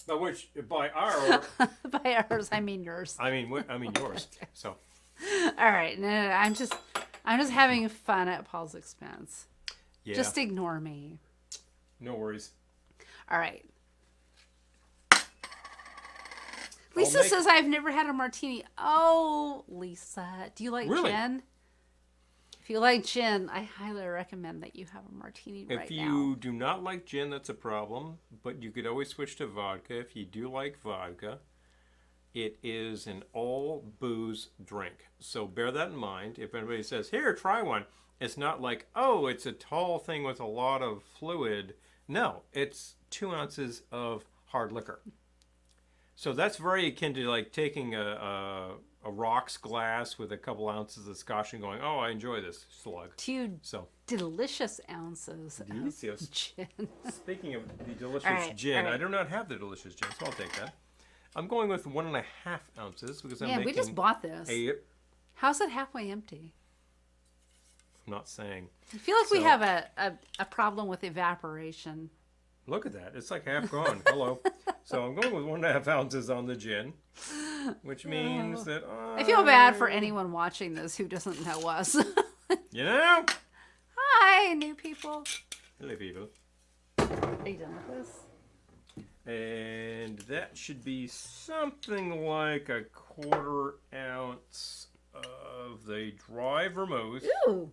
By our, By ours, I mean yours. I mean yours. So. All right. No. I'm just having fun at Paul's expense. Yeah. Just ignore me. No worries. All right. Lisa says I've never had a martini. Oh, Lisa, do you like Really? gin? If you like gin, I highly recommend that you have a martini right now. If you do not like gin, that's a problem. But you could always switch to vodka. If you do like vodka, it is an all booze drink. So bear that in mind. If anybody says, here, try one, it's not like, oh, it's a tall thing with a lot of fluid. No, it's 2 ounces of hard liquor. So that's very akin to like taking a rocks glass with a couple ounces of scotch and going, oh, I enjoy this slug. 2 So delicious ounces delicious. of gin. Speaking of the delicious All right, gin, all right. I do not have the delicious gin, so I'll take that. I'm going with 1.5 ounces because I'm Man, making we just bought this. I'm How's it halfway empty? not saying. I feel like we So- have a problem with evaporation. Look at that. It's like half gone. Hello. So I'm going with 1.5 ounces on the gin, which means that I feel bad for anyone watching this who doesn't know us. You know? Hi, new people. Hello, people. Are you done with this? And that should be something like 1/4 ounce of the dry vermouth. Ooh.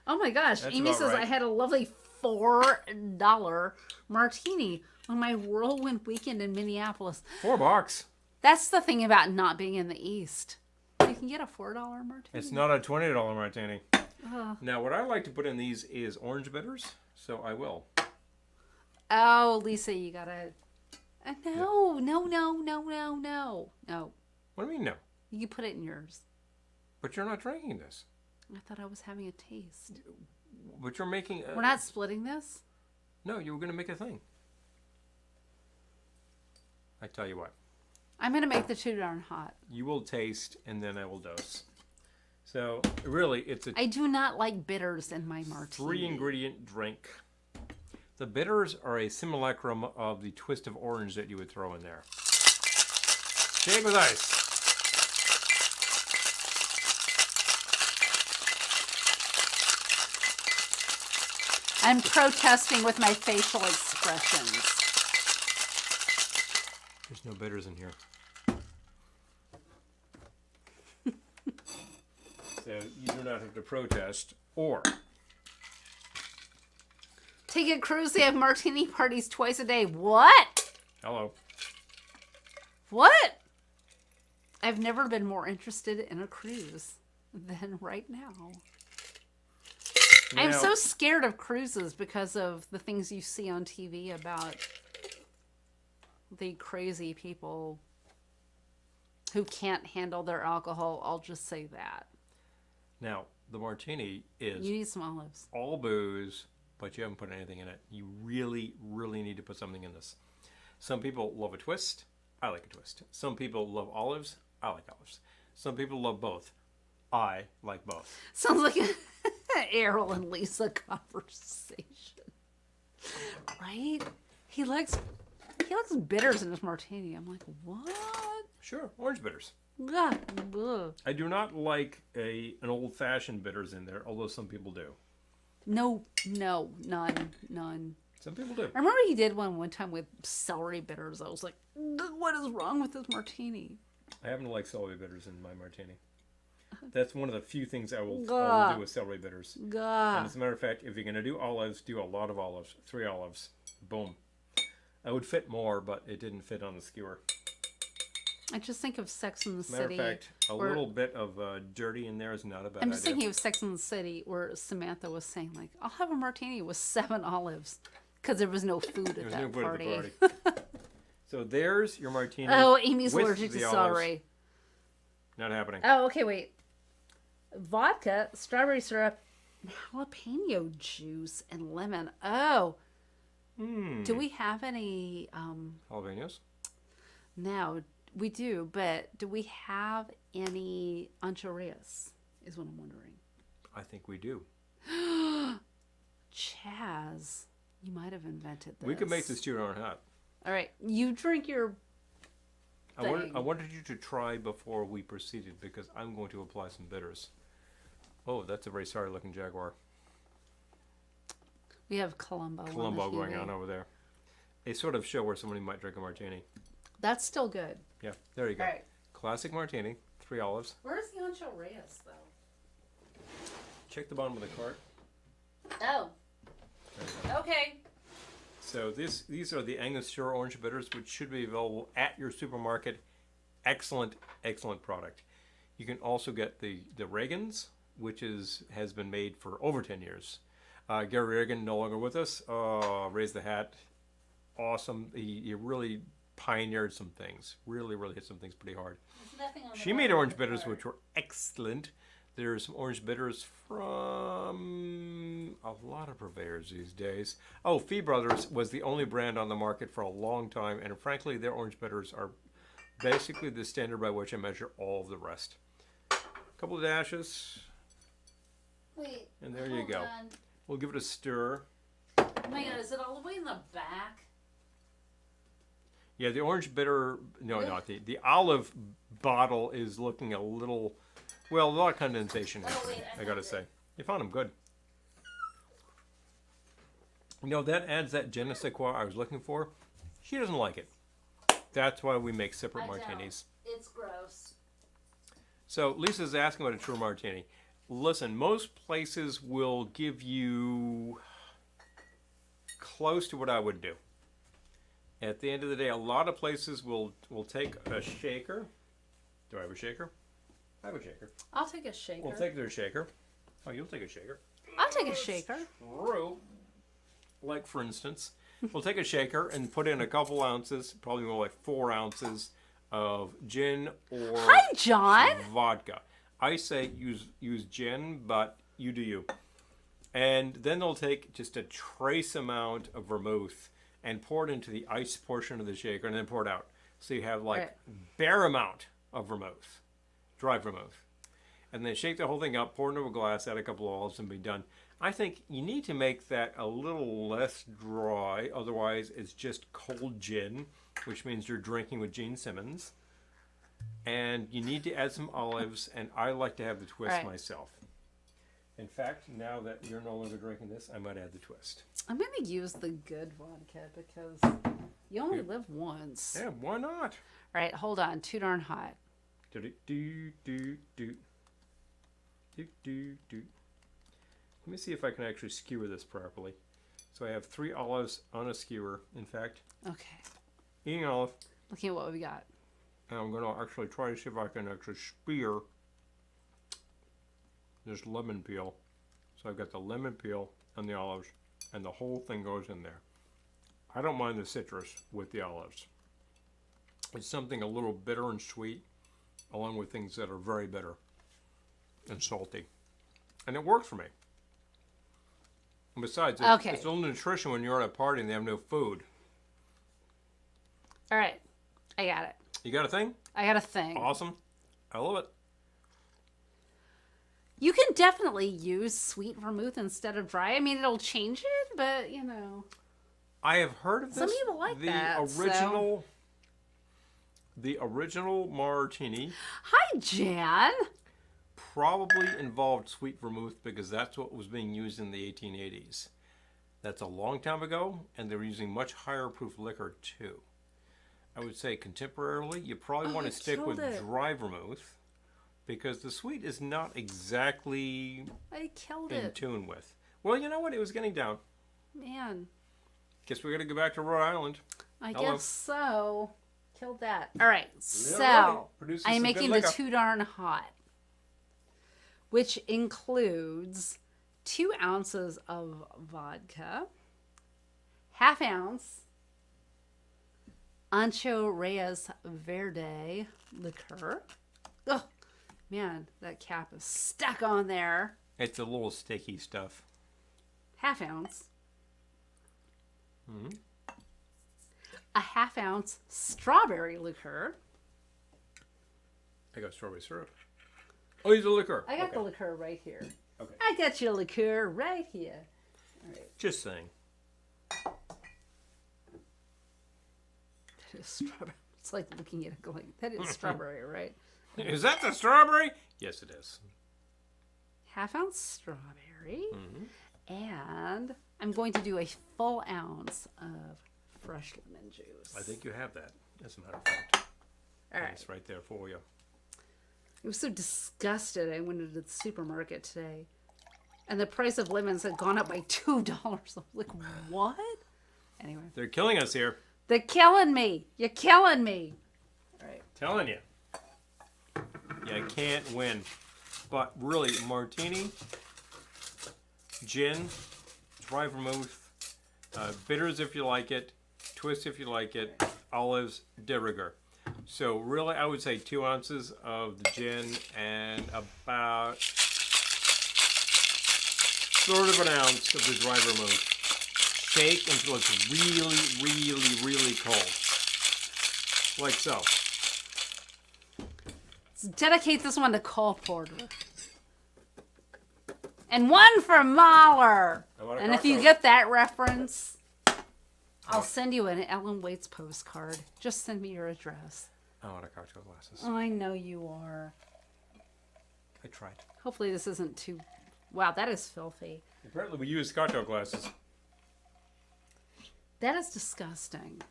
Oh my gosh. That's Amy about says right. I had a lovely $4 martini on my whirlwind weekend in Minneapolis. $4. That's the thing about not being in the East. You can get a $4 martini. It's not a $20 martini. Now, what I like to put in these is orange bitters, so I will. Oh, Lisa, you gotta. No. What do you mean, no? You can put it in yours. But you're not drinking this. I thought I was having a taste. But you're making. We're not splitting this? No, you were going to make a thing. I tell you what. I'm going to make the too darn hot. You will taste, and then I will dose. So, really, it's I do not like bitters in my martini. 3-ingredient drink. The bitters are a simulacrum of the twist of orange that you would throw in there. Shake with ice. I'm protesting with my facial expressions. There's no bitters in here. So you do not have to protest or take a cruise. They have martini parties twice a day. What? Hello. What? I've never been more interested in a cruise than right now. I'm so scared of cruises because of the things you see on TV about the crazy people who can't handle their alcohol. I'll just say that. Now, the martini is you need some olives. All booze, but you haven't put anything in it. You really, really need to put something in this. Some people love a twist. I like a twist. Some people love olives. I like olives. Some people love both. I like both. Sounds like an Errol and Lisa conversation. Right? He likes bitters in his martini. I'm like, what? Sure, orange bitters. Ugh. I do not like an old-fashioned bitters in there, although some people do. No, none. Some people do. I remember he did one time with celery bitters. I was like, what is wrong with this martini? I happen to like celery bitters in my martini. That's one of the few things I will do with celery bitters. And as a matter of fact, if you're going to do olives, do a lot of olives. 3 olives. Boom. I would fit more, but it didn't fit on the skewer. I just think of Sex and the City. Matter of fact, a little bit of dirty in there is not a bad idea. I'm just thinking of Sex and the City where Samantha was saying, like, I'll have a martini with 7 olives because there was no food at that party. So there's your martini. Oh, Amy's allergic to celery. Not happening. Oh, okay, wait. Vodka, strawberry syrup, jalapeno juice, and lemon. Oh. Do we have any... jalapenos? No, we do, but do we have any anchovies is what I'm wondering. I think we do. Chaz, you might have invented this. We could make this too darn hot. All right, you drink your thing. I wanted you to try before we proceeded because I'm going to apply some bitters. Oh, that's a very sorry looking Jaguar. We have Columbo going on over there. A sort of show where somebody might drink a martini. That's still good. Yeah, there you go. All right. Classic martini, 3 olives. Where's the anchovies, though? Check the bottom of the cart. Oh. Okay. So these are the Angostura orange bitters, which should be available at your supermarket. Excellent, excellent product. You can also get the Reagans, which has been made for over 10 years. Gary Reagan, no longer with us. Raise the hat. Awesome. He really pioneered some things. Really, really hit some things pretty hard. She made orange bitters, which were excellent. There's some orange bitters from a lot of purveyors these days. Oh, Fee Brothers was the only brand on the market for a long time, and frankly, their orange bitters are basically the standard by which I measure all of the rest. A couple of dashes. Wait. And there you go. On. We'll give it a stir. Oh my God, is it all the way in the back? Yeah, the orange bitter, no, not the olive bottle is looking a little, well, a lot of condensation here, I gotta say. You found them good. You know, that adds that je ne sais quoi I was looking for. She doesn't like it. That's why we make separate martinis. It's gross. So Lisa's asking about a true martini. Listen, most places will give you close to what I would do. At the end of the day, a lot of places will take a shaker. Do I have a shaker? I have a shaker. I'll take a shaker. We'll take their shaker. Oh, you'll take a shaker. I'll take a shaker. True. Like, for instance, we'll take a shaker and put in a couple ounces, probably more like 4 ounces of gin or Hi, John. vodka. I say use gin, but you do you. And then they'll take just a trace amount of vermouth and pour it into the ice portion of the shaker and then pour it out. So you have like Right. bare amount of vermouth, dry vermouth. And then shake the whole thing up, pour it into a glass, add a couple of olives, and be done. I think you need to make that a little less dry, otherwise it's just cold gin, which means you're drinking with Gene Simmons. And you need to add some olives, and I like to have the twist Right. myself. In fact, now that you're no longer drinking this, I might add the twist. I'm going to use the good vodka because you only live once. Yeah, why not? All right, hold on. Too darn hot. Do do do do do do do. Let me see if I can actually skewer this properly. So I have 3 olives on a skewer. In fact, Okay. eating olive. Looking at what we got. And I'm going to actually try to see if I can actually spear this lemon peel. So I've got the lemon peel and the olives, and the whole thing goes in there. I don't mind the citrus with the olives. It's something a little bitter and sweet, along with things that are very bitter and salty. And it works for me. And besides, Okay. it's a little nutrition when you're at a party and they have no food. All right. I got it. You got a thing? I got a thing. Awesome. I love it. You can definitely use sweet vermouth instead of dry. I mean, it'll change it, but you know. I have heard of this. Some people like the that, original, the original martini Hi, Jan. probably involved sweet vermouth because that's what was being used in the 1880s. That's a long time ago, and they were using much higher proof liquor too. I would say contemporarily, you probably want I to stick with killed it. dry vermouth because the sweet is not exactly I killed in it. tune with. Well, you know what? It was getting down. Man, Guess we got to go back to Rhode Island. I Hello. guess so. Killed that. All right, Alrighty. so Produces I'm some making good the liquor. too darn hot, which includes 2 ounces of vodka, ½ ounce Ancho Reyes Verde liqueur. Oh, man, that cap is stuck on there. It's a little sticky stuff. ½ ounce. Mhm. A ½ ounce strawberry liqueur. I got strawberry syrup. Oh, he's a liquor. I got Okay. the liqueur right here. Okay. I got your liqueur right here. All right. Just saying. That is strawberry. It's like looking at it going, that is strawberry, right? Is that the strawberry? Yes, it is. ½ ounce strawberry. Mm-hmm. And I'm going to do a full ounce of fresh lemon juice. I think you have that, as a matter of fact. All right. It's right there for you. I was so disgusted. I went into the supermarket today, and the price of lemons had gone up by $2. I'm like, what? Anyway, They're killing us here. they're killing me. You're killing me. All right. Telling you. You can't win. But really, martini, gin, dry vermouth, bitters if you like it, twist if you like it, olives, de rigueur. So really, I would say 2 ounces of the gin and about sort of an ounce of the dry vermouth. Shake until it's really, really, really cold. Like so. Let's dedicate this one to Cole Porter. And one for Mahler. I want a And if you cocktail. get that reference, I'll send you an Ellen Waits postcard. Just send me your address. I want a cocktail glasses. I know you are. I tried. Hopefully this isn't too... Wow, that is filthy. Apparently we use cocktail glasses. That is disgusting.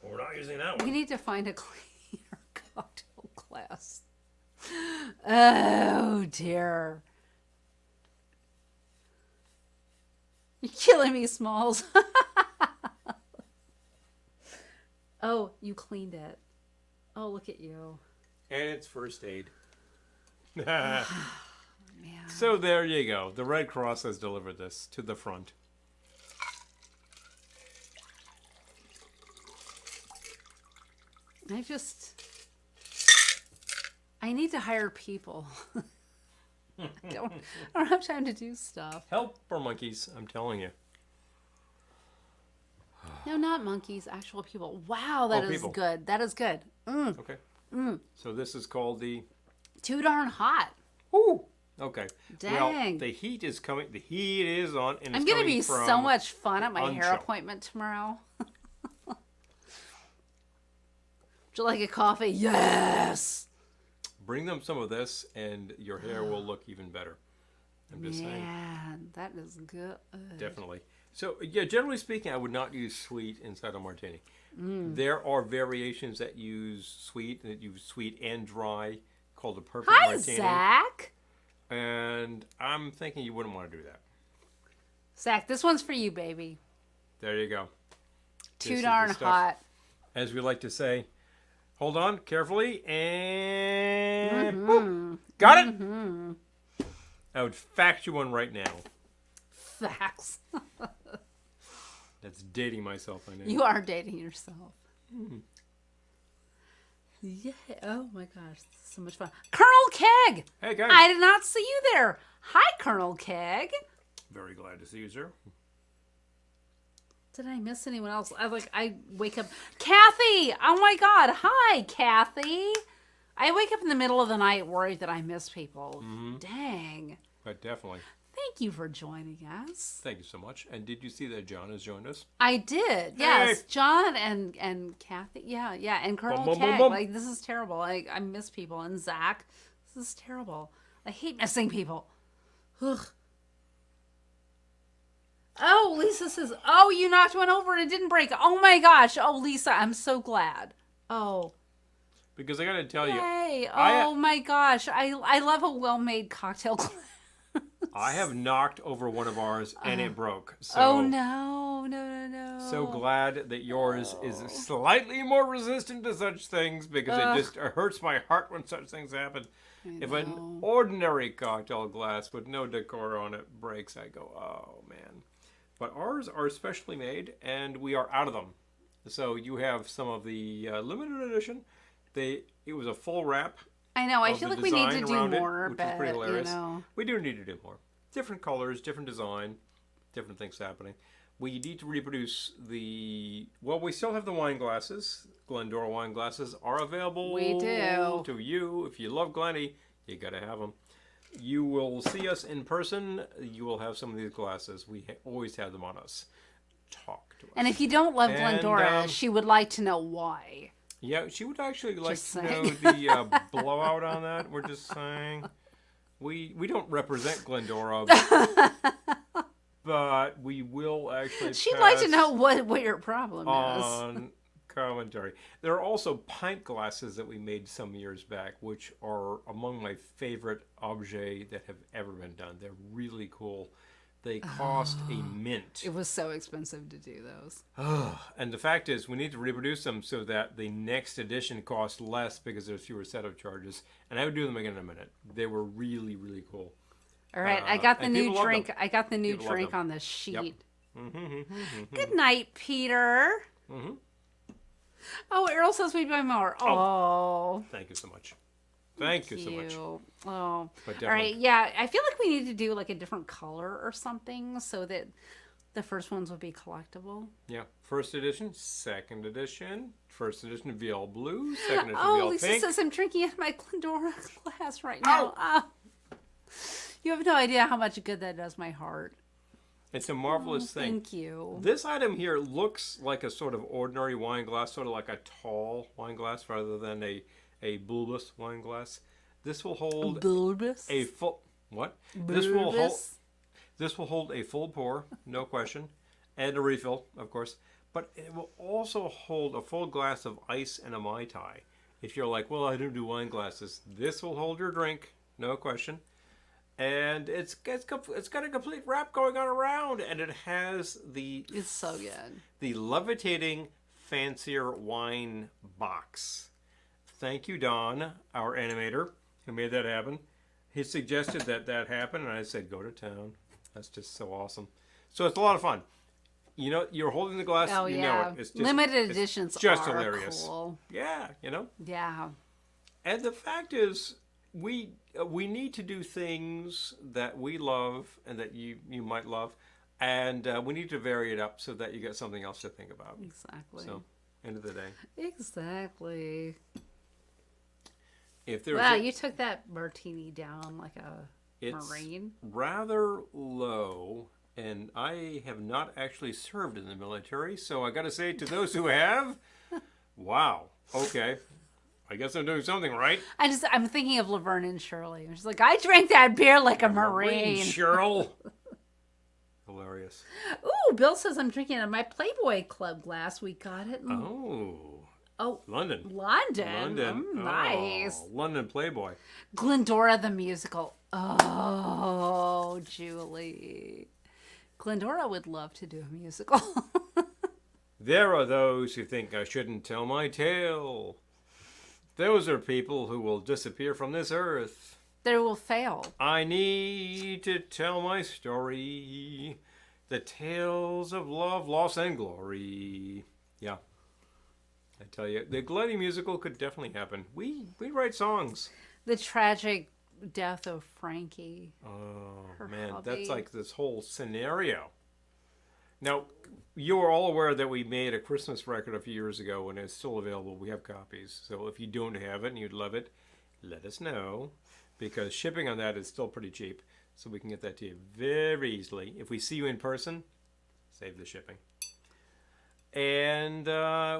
Well, we're not using that We one. need to find a cleaner cocktail glass. Oh, dear. You're killing me, Smalls. Oh, you cleaned it. Oh, look at you. And it's first aid. Man. So there you go. The Red Cross has delivered this to the front. I need to hire people. I don't have time to do stuff. Help for monkeys, I'm telling you. No, not monkeys. Actual people. Wow, that is people. good. That is good. Okay. So this is called the... Too darn hot. Ooh. Okay. Dang. Well, the heat is coming. The heat is on. And I'm it's going to coming be from so much fun at my hair Unchill. appointment tomorrow. Would you like a coffee? Yes. Bring them some of this, and your hair will look even better. I'm just saying. Man, that is good. Definitely. So, yeah, generally speaking, I would not use sweet inside a martini. There are variations that use sweet and dry, called the perfect Hi, martini. Zach. And I'm thinking you wouldn't want to do that. Zach, this one's for you, baby. There you go. This Too is the darn stuff. hot. As we like to say, hold on carefully, and boop. Got it? I would fact you one right now. Facts. That's dating myself, I know. You are dating yourself. Yeah. Oh my gosh, this is so much fun. Colonel Keg. Hey, guys. I did not see you there. Hi, Colonel Keg. Very glad to see you, sir. Did I miss anyone else? I wake up. Kathy. Oh my God. Hi, Kathy. I wake up in the middle of the night worried that I miss people. Dang. But definitely. Thank you for joining us. Thank you so much. And did you see that John has joined us? I did. Yes. Hey. John and Kathy. Yeah. And Colonel Bum, bum, bum, Keg. bum. Like, this is terrible. I miss people. And Zach. This is terrible. I hate missing people. Ugh. Oh, Lisa says, oh, you knocked one over and it didn't break. Oh my gosh. Oh, Lisa, I'm so glad. Oh. Because I got to tell you, Yay. Oh my gosh. I love a well-made cocktail glass. I have knocked over one of ours and it broke. So, Oh no. So glad that yours is slightly more resistant to such things, because it hurts my heart when such things happen. If an ordinary cocktail glass with no decor on it breaks, I go, oh man. But ours are specially made, and we are out of them. So you have some of the limited edition. It was a full wrap. I know. I of feel the like we need to design do around it, more, which but is pretty hilarious. you know. We do need to do more. Different colors, different design, different things happening. We need to reproduce we still have the wine glasses. Glendora wine glasses are available. We do. To you. If you love Glenny, you got to have them. You will see us in person. You will have some of these glasses. We always have them on us. Talk to us. And if you don't love And, Glendora, she would like to know why. Yeah, she would actually like Just to know saying. the blowout on that. We're just saying. We don't represent Glendora, but we will actually She'd like to pass know what your problem is. on commentary. There are also pint glasses that we made some years back, which are among my favorite objets that have ever been done. They're really cool. They cost a mint. It was so expensive to do those. And the fact is, we need to reproduce them so that the next edition costs less because there's fewer setup charges. And I would do them again in a minute. They were really, really cool. All right, I got the and new people love drink. them. I got the new People love drink them. on this sheet. Yep. Good night, Peter. Oh, Errol says we'd buy more. Oh, Thank you so much. Thank you so much. Oh, But all definitely. right. Yeah, I feel like we need to do like a different color or something so that the first ones would be collectible. Yeah. First edition, second edition, first edition VL blue, second edition Oh, VL Lisa pink. says I'm drinking out of my Glendora glass right now. Ah. You have no idea how much good that does my heart. It's a marvelous thing. Thank you. This item here looks like a sort of ordinary wine glass, sort of like a tall wine glass rather than a bulbous wine glass. This will hold Bulbous. a full what? Bulbous. This will hold a full pour, no question, and a refill, of course. But it will also hold a full glass of ice and a Mai Tai. If you're like, well, I don't do wine glasses, this will hold your drink, no question. And it's got a complete wrap going on around, and it has It's so good. the levitating fancier wine box. Thank you, Don, our animator, who made that happen. He suggested that happen, and I said, go to town. That's just so awesome. So it's a lot of fun. You know, you're holding the glass, Oh you yeah. know it. It's just, Limited it's editions just are hilarious. cool. Yeah, you know. Yeah. And the fact is, we need to do things that we love and that you might love. And we need to vary it up so that you get something else to think about. Exactly. So, end of the day. Exactly. If there's Wow, you took that martini down like a it's Marine. rather low, and I have not actually served in the military, so I got to say to those who have, wow, okay. I guess I'm doing something right. I'm thinking of Laverne and Shirley. She's like, I drank that beer like a Marine. Cheryl. Hilarious. Ooh, Bill says I'm drinking in my Playboy Club glass. We got it. Oh, London. London. Nice. Oh, London Playboy. Glendora the musical. Oh, Julie. Glendora would love to do a musical. There are those who think I shouldn't tell my tale. Those are people who will disappear from this earth. They will fail. I need to tell my story. The tales of love, loss, and glory. Yeah. I tell you, the Glady musical could definitely happen. We write songs. The tragic death of Frankie. Oh, man. hubby. That's like this whole scenario. Now, you are all aware that we made a Christmas record a few years ago and it's still available. We have copies. So if you don't have it and you'd love it, let us know. Because shipping on that is still pretty cheap. So we can get that to you very easily. If we see you in person, save the shipping. And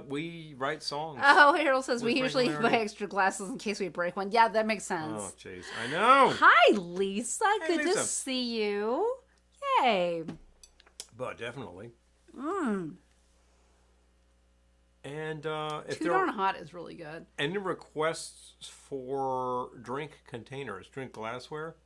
we write songs. Oh, Harold says we With usually buy regularity. extra glasses in case we break one. Yeah, that makes sense. Oh, jeez. I know. Hi, Lisa. Hey, Good Lisa. to see you. Yay. But definitely. Mmm. And if Too there Darn are Hot is really good. any requests for drink containers, drink glassware,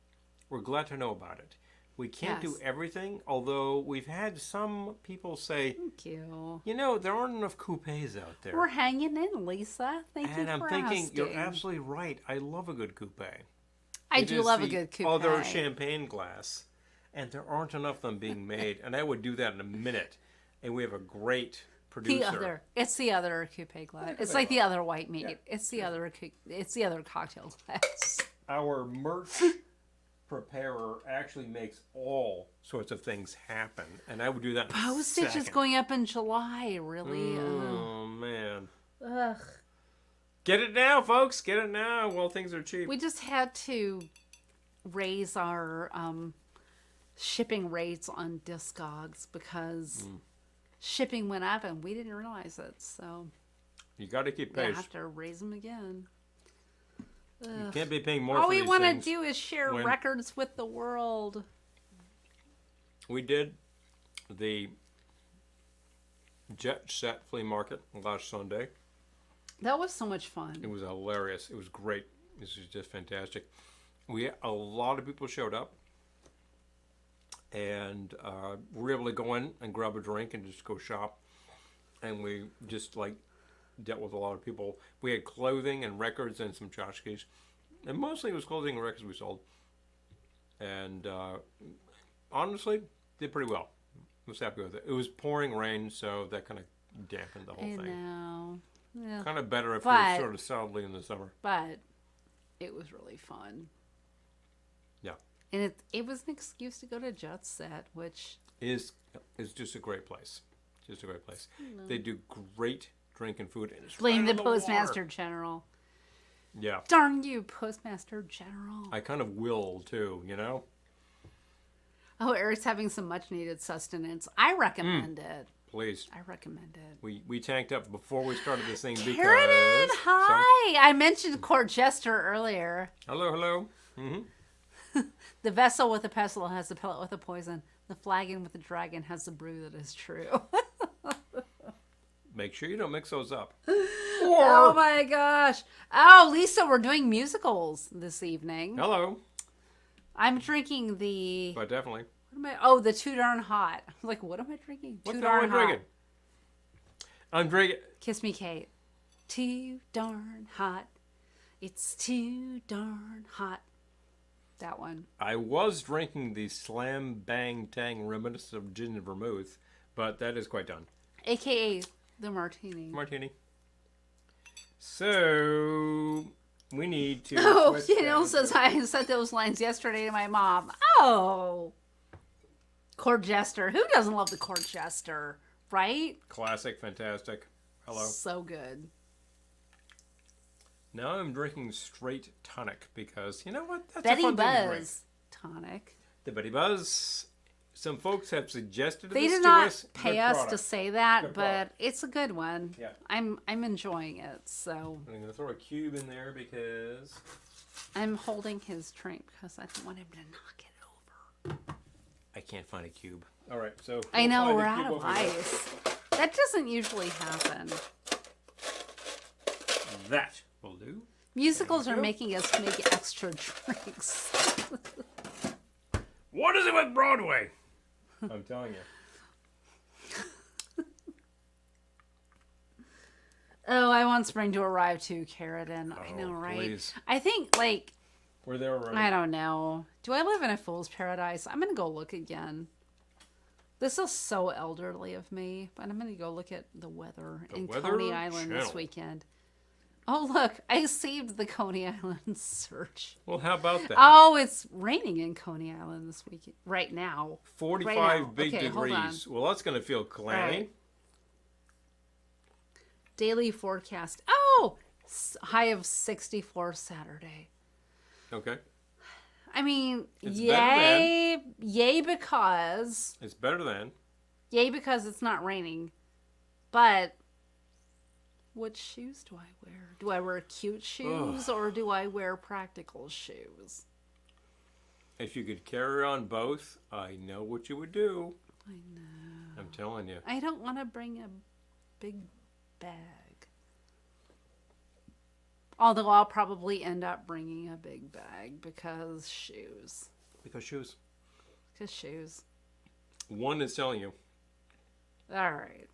we're glad to know about it. We can't do Yes. everything, although we've had some people say, Thank you. you know, there aren't enough coupes out there. We're hanging in, Lisa. Thank you And I'm for thinking, asking. you're absolutely right. I love a good coupe. I It do is love a the good coupe. other champagne glass, and there aren't enough of them being made. And I would do that in a minute. And we have a great producer. It's the other coupe glass. It's like the other white meat. It's the other cocktail glass. Our merch preparer actually makes all sorts of things happen, and I would do that in a Postage is second. going up in July, really. Oh man. Ugh. Get it now, folks. Get it now while things are cheap. We just had to raise our shipping rates on Discogs because shipping went up and we didn't realize it. So You got to keep we pace. have to raise them again. You can't be paying more All for we these want to things. do is share when- records with the world. We did the Jet Set Flea Market last Sunday. That was so much fun. It was hilarious. It was great. This is just fantastic. A lot of people showed up, and we were able to go in and grab a drink and just go shop. And we just like dealt with a lot of people. We had clothing and records and some tchotchkes, and mostly it was clothing and records we sold. And honestly, did pretty well. I was happy with it. It was pouring rain, so that kind of dampened the whole I thing. know. Yeah. Kind of better if But- it was sort of solidly in the summer. But it was really fun. Yeah. And it was an excuse to go to Jet Set, which Is just a great place. Just a great place. They do great drink and food. And it's blame right the on water. Postmaster General. Yeah. Darn you, Postmaster General. I kind of will too, you know? Oh, Eric's having some much needed sustenance. I recommend it. Please. I recommend it. We tanked up before we started this thing because... Karen, So- hi. I mentioned Court Jester earlier. hello. Mm-hmm. The vessel with the pestle has the pellet with the poison. The flagon with the dragon has the brew that is true. Make sure you don't mix those up. Oh my gosh. Oh, Lisa, we're doing musicals this evening. Hello. I'm drinking the... But definitely. What am I? Oh, the Too Darn Hot. I'm like, what am I drinking? What Too the hell am I Darn Hot. drinking? I'm drinking... Kiss Me Kate. Too darn hot. It's too darn hot. That one. I was drinking the Slam Bang Tang reminiscent of gin and vermouth, but that is quite done. AKA the martini. Martini. So we need to. Oh, switch Daniel down says to- I said those lines yesterday to my mom. Oh. Court Jester. Who doesn't love the Court Jester, right? Classic, fantastic. Hello. So good. Now I'm drinking straight tonic because, you know what? That's Betty a fun thing to drink. Buzz tonic. The Betty Buzz. Some folks have suggested They this did to not us. pay Good us product. to say that, Good but product. it's a good one. Yeah. I'm enjoying it, so I'm going to throw a cube in there because... I'm holding his drink because I don't want him to knock it over. I can't find a cube. All right, so... I we'll know, find a we're cube out of over there. ice. That doesn't usually happen. That will do. Musicals There are you go. making us make extra drinks. What is it with Broadway? I'm telling you. Oh, I want spring to arrive too, Carradine. I know, right? please. I think, like, We're there already. I don't know. Do I live in a fool's paradise? I'm going to go look again. This is so elderly of me, but I'm going to go look at the weather in Weather Coney Island this Channel. weekend. Oh, look, I saved the Coney Island search. Well, how about that? Oh, it's raining in Coney Island this weekend. Right now. 45 right now. big Okay, hold on. degrees. Well, that's going to feel clammy. Right. Daily forecast. Oh, high of 64 Saturday. Okay. I mean, It's yay because It's better than. it's not raining. But what shoes do I wear? Do I wear cute shoes or do I wear practical shoes? If you could carry on both, I know what you would do. I know. I'm telling you. I don't want to bring a big bag. Although I'll probably end up bringing a big bag because shoes. Because shoes. Because shoes. One is telling you. All right.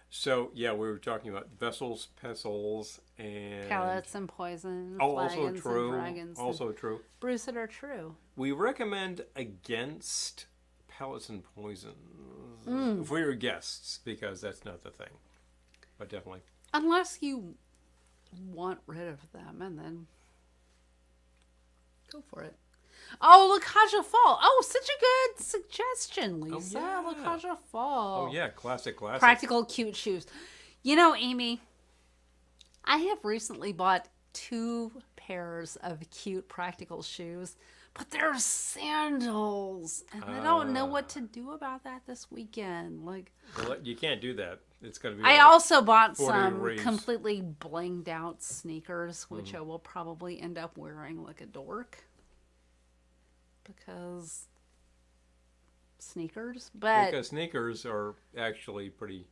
So, yeah, we were talking about vessels, pestles, and... Pellets and poison. Oh, also flagons true. And dragons Also true. Bruce that are true. We recommend against pellets and poisons Mm. for your guests because that's not the thing. But definitely. Unless you want rid of them and then go for it. Oh, Lakaja Fall. Oh, such a good suggestion, Lisa. yeah. Lakaja Fall. Oh, yeah, classic. Practical cute shoes. You know, Amy, I have recently bought 2 pairs of cute practical shoes, but they're sandals, and I don't know what to do about that this weekend. Like, Well, you can't do that. It's going to be I like also bought 40 some degrees. completely blinged out sneakers, which I will probably end up wearing like a dork. Because sneakers, but Because sneakers are actually pretty...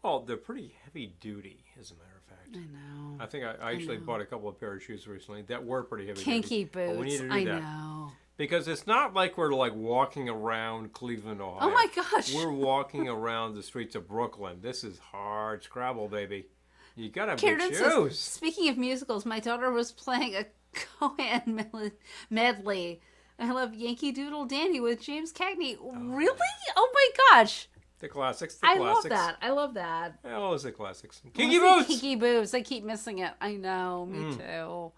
Well, they're pretty heavy duty, as a matter of fact. I know. I think I actually bought a couple of pair of shoes recently that were pretty heavy Kinky duty. But we need boots. to do I that. know. Because it's not like we're like walking around Cleveland, Ohio. Oh my gosh. We're walking around the streets of Brooklyn. This is hard scrabble, baby. You gotta have Karen good says, shoes. speaking of musicals, my daughter was playing a Cohen medley. I love Yankee Doodle Dandy with James Cagney. Really? Oh my gosh. The classics. I love that. I love that. Always the classics. Kinky Kinky boots! Kinky boots. I keep missing it. I know. Me too.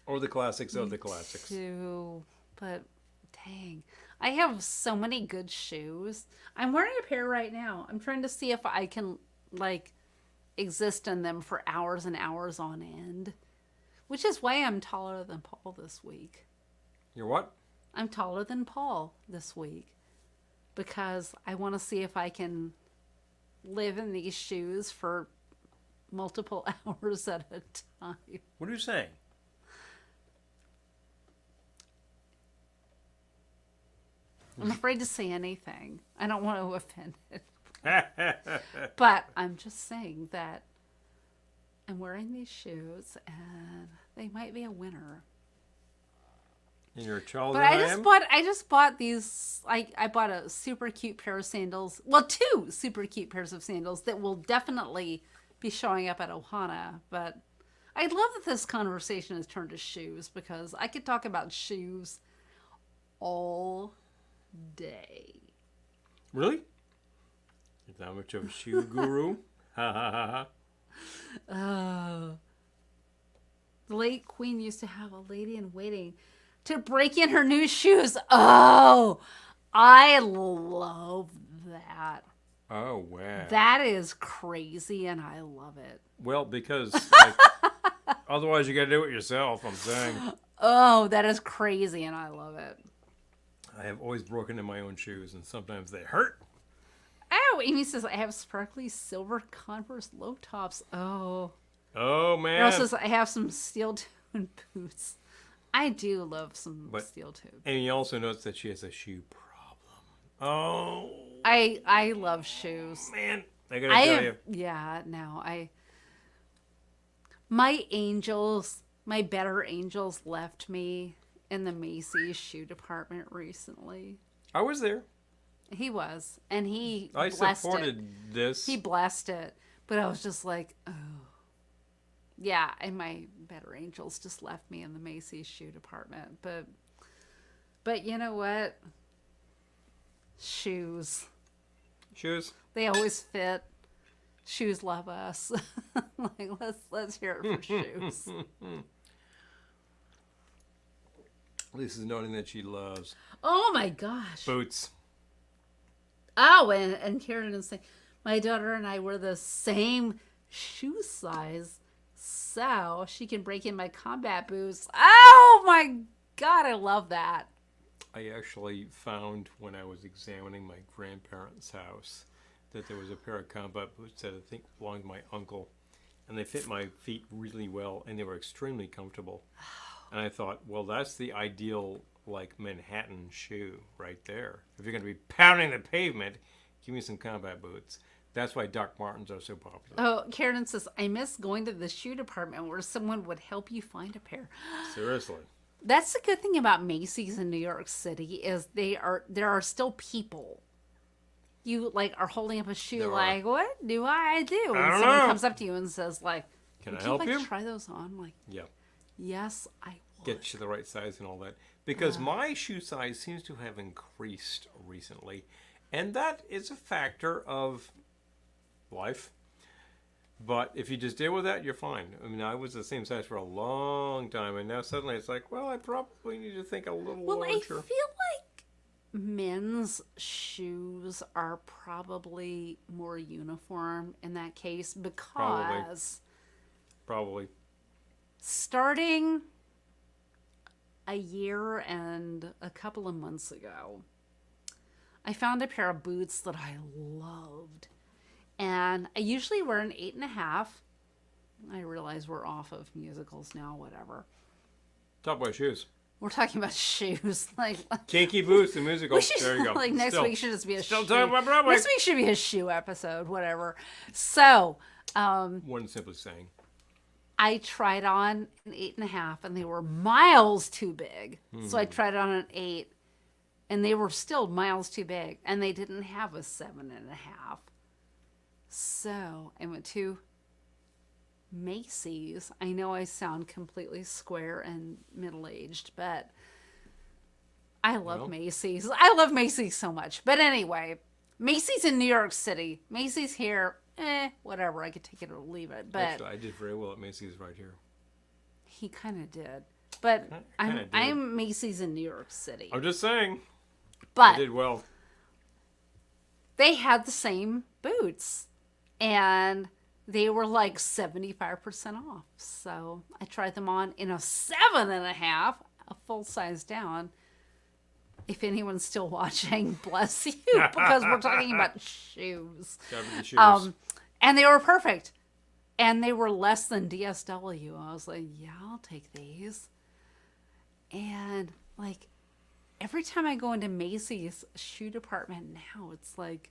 Or the classics of the classics. Too. But dang. I have so many good shoes. I'm wearing a pair right now. I'm trying to see if I can, like, exist in them for hours and hours on end. Which is why I'm taller than Paul this week. You're what? I'm taller than Paul this week. Because I want to see if I can live in these shoes for multiple hours at a time. What are you saying? I'm afraid to say anything. I don't want to offend it. But I'm just saying that I'm wearing these shoes and they might be a winner. And you're taller But than I just bought these. I bought a super cute pair of sandals. Well, 2 super cute pairs of sandals that will definitely be showing up at Ohana. But I love that this conversation has turned to shoes because I could talk about shoes all day. Really? You're that much of a shoe guru? Ha ha ha ha. Oh. The late queen used to have a lady in waiting to break in her new shoes. Oh, I love that. Oh, wow. That is crazy, and I love it. Well, because like, otherwise you got to do it yourself, I'm saying. Oh, that is crazy, and I love it. I have always broken in my own shoes, and sometimes they hurt. Oh, Amy says, I have sparkly silver Converse low tops. Oh. Oh, man. Earl says, I have some steel-toed boots. I do love some steel-toed. And you also notice that she has a shoe problem. Oh. I love shoes. Man, I gotta tell you. Yeah, no, my angels, my better angels left me in the Macy's shoe department recently. I was there. He was, and I supported this. He blessed it, but I was just like, oh. Yeah, and my better angels just left me in the Macy's shoe department. But you know what? Shoes. They always fit. Shoes love us. Like let's hear it for shoes. Lisa's noting that she loves Oh my gosh. boots. Oh, and Karen is saying, my daughter and I were the same shoe size, so she can break in my combat boots. Oh my God, I love that. I actually found when I was examining my grandparents' house that there was a pair of combat boots that I think belonged to my uncle, and they fit my feet really well, and they were extremely comfortable. And I thought, well, that's the ideal like Manhattan shoe right there. If you're going to be pounding the pavement, give me some combat boots. That's why Doc Martens are so popular. Oh, Karen says, I miss going to the shoe department where someone would help you find a pair. Seriously. That's the good thing about Macy's in New York City is there are still people. You like are holding up a shoe like, what do I do? And someone comes up to you and says like, can I help you? Try those on? Like, yeah. Yes, I would. Get you the right size and all that. Because my shoe size seems to have increased recently. And that is a factor of life. But if you just deal with that, you're fine. I mean, I was the same size for a long time. And now suddenly it's like, well, I probably need to think a little larger. I feel like men's shoes are probably more uniform in that case because... Probably. Starting a year and a couple of months ago, I found a pair of boots that I loved. And I usually wear an 8.5. I realize we're off of musicals now, whatever. Talk about shoes. We're talking about shoes. Like Kinky boots and musicals. There you go. Like next week should just be a shoe. Still talking about Broadway. Next week should be a shoe episode, whatever. So, one simply saying. I tried on an 8.5 and they were miles too big. So I tried on an 8 and they were still miles too big and they didn't have a 7.5. So I went to Macy's. I know I sound completely square and middle-aged, but I love Macy's. I love Macy's so much. But anyway, Macy's in New York City. Macy's here. Whatever. I could take it or leave it. But actually, I did very well at Macy's right here. He kind of did. But I'm Macy's in New York City. I'm just saying. But I did well. They had the same boots. And they were like 75% off. So I tried them on in a 7.5, a full size down. If anyone's still watching, bless you, because we're talking about shoes. Gotta be the shoes. And they were perfect. And they were less than DSW. I was like, yeah, I'll take these. And like every time I go into Macy's shoe department now, it's like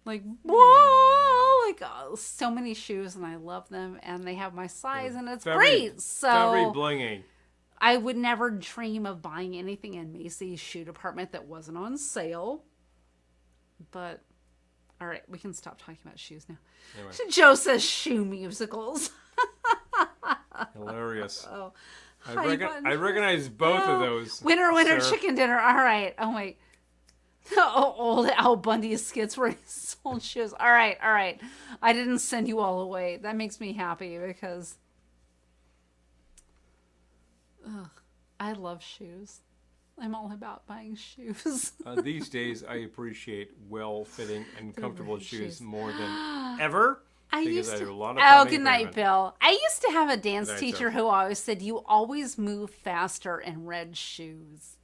whoa, like so many shoes, and I love them, and they have my size, and it's great. So very blingy. I would never dream of buying anything in Macy's shoe department that wasn't on sale. But all right, we can stop talking about shoes now. Anyway. Joe says shoe musicals. Hilarious. Oh, I recognize both of those. Winner, chicken dinner. All right. Oh wait. Old Al Bundy skits where he sold shoes. All right. I didn't send you all away. That makes me happy because I love shoes. I'm all about buying shoes. These days, I appreciate well-fitting and comfortable right shoes shoes. more than ever. I because used I to. do a lot of Oh, pounding good and night, grabbing. Bill. I used to have a dance Good night, teacher sir. who always said, "You always move faster in red shoes."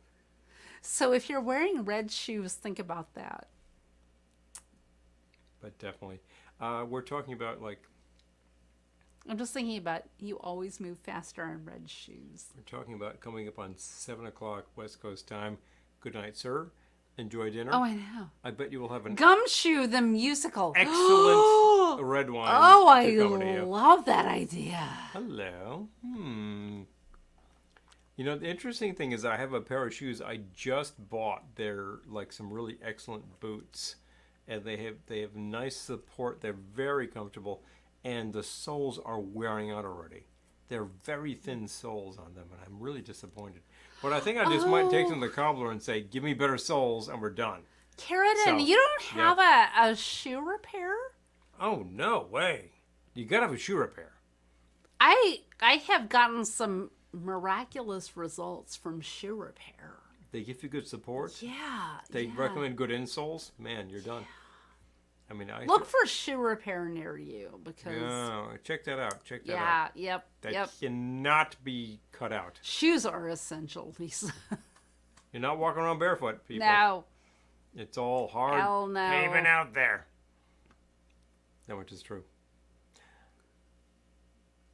So if you're wearing red shoes, think about that. But definitely. We're talking about, like, I'm just thinking about you always move faster in red shoes. we're talking about coming up on 7 o'clock West Coast time. Good night, sir. Enjoy dinner. Oh, I know. I bet you will have an Gumshoe the musical. excellent red wine. Oh, I to accompany you. love that idea. Hello. You know, the interesting thing is I have a pair of shoes I just bought. They're like some really excellent boots. And they have nice support. They're very comfortable. And the soles are wearing out already. They're very thin soles on them, and I'm really disappointed. But I think I just might take them to the cobbler and say, give me better soles, and we're done. Carradine, So, you don't have a shoe repair? Oh, no way. You got to have a shoe repair. I have gotten some miraculous results from shoe repair. They give you good support. Yeah. They yeah. recommend good insoles. Man, you're done. I mean, Look for shoe repair near you because Yeah, check that out. Check that out. yeah, yep, That yep. cannot be cut out. Shoes are essential, Lisa. You're not walking around barefoot, people. No. It's all hard Hell no. paving out there. That much is true.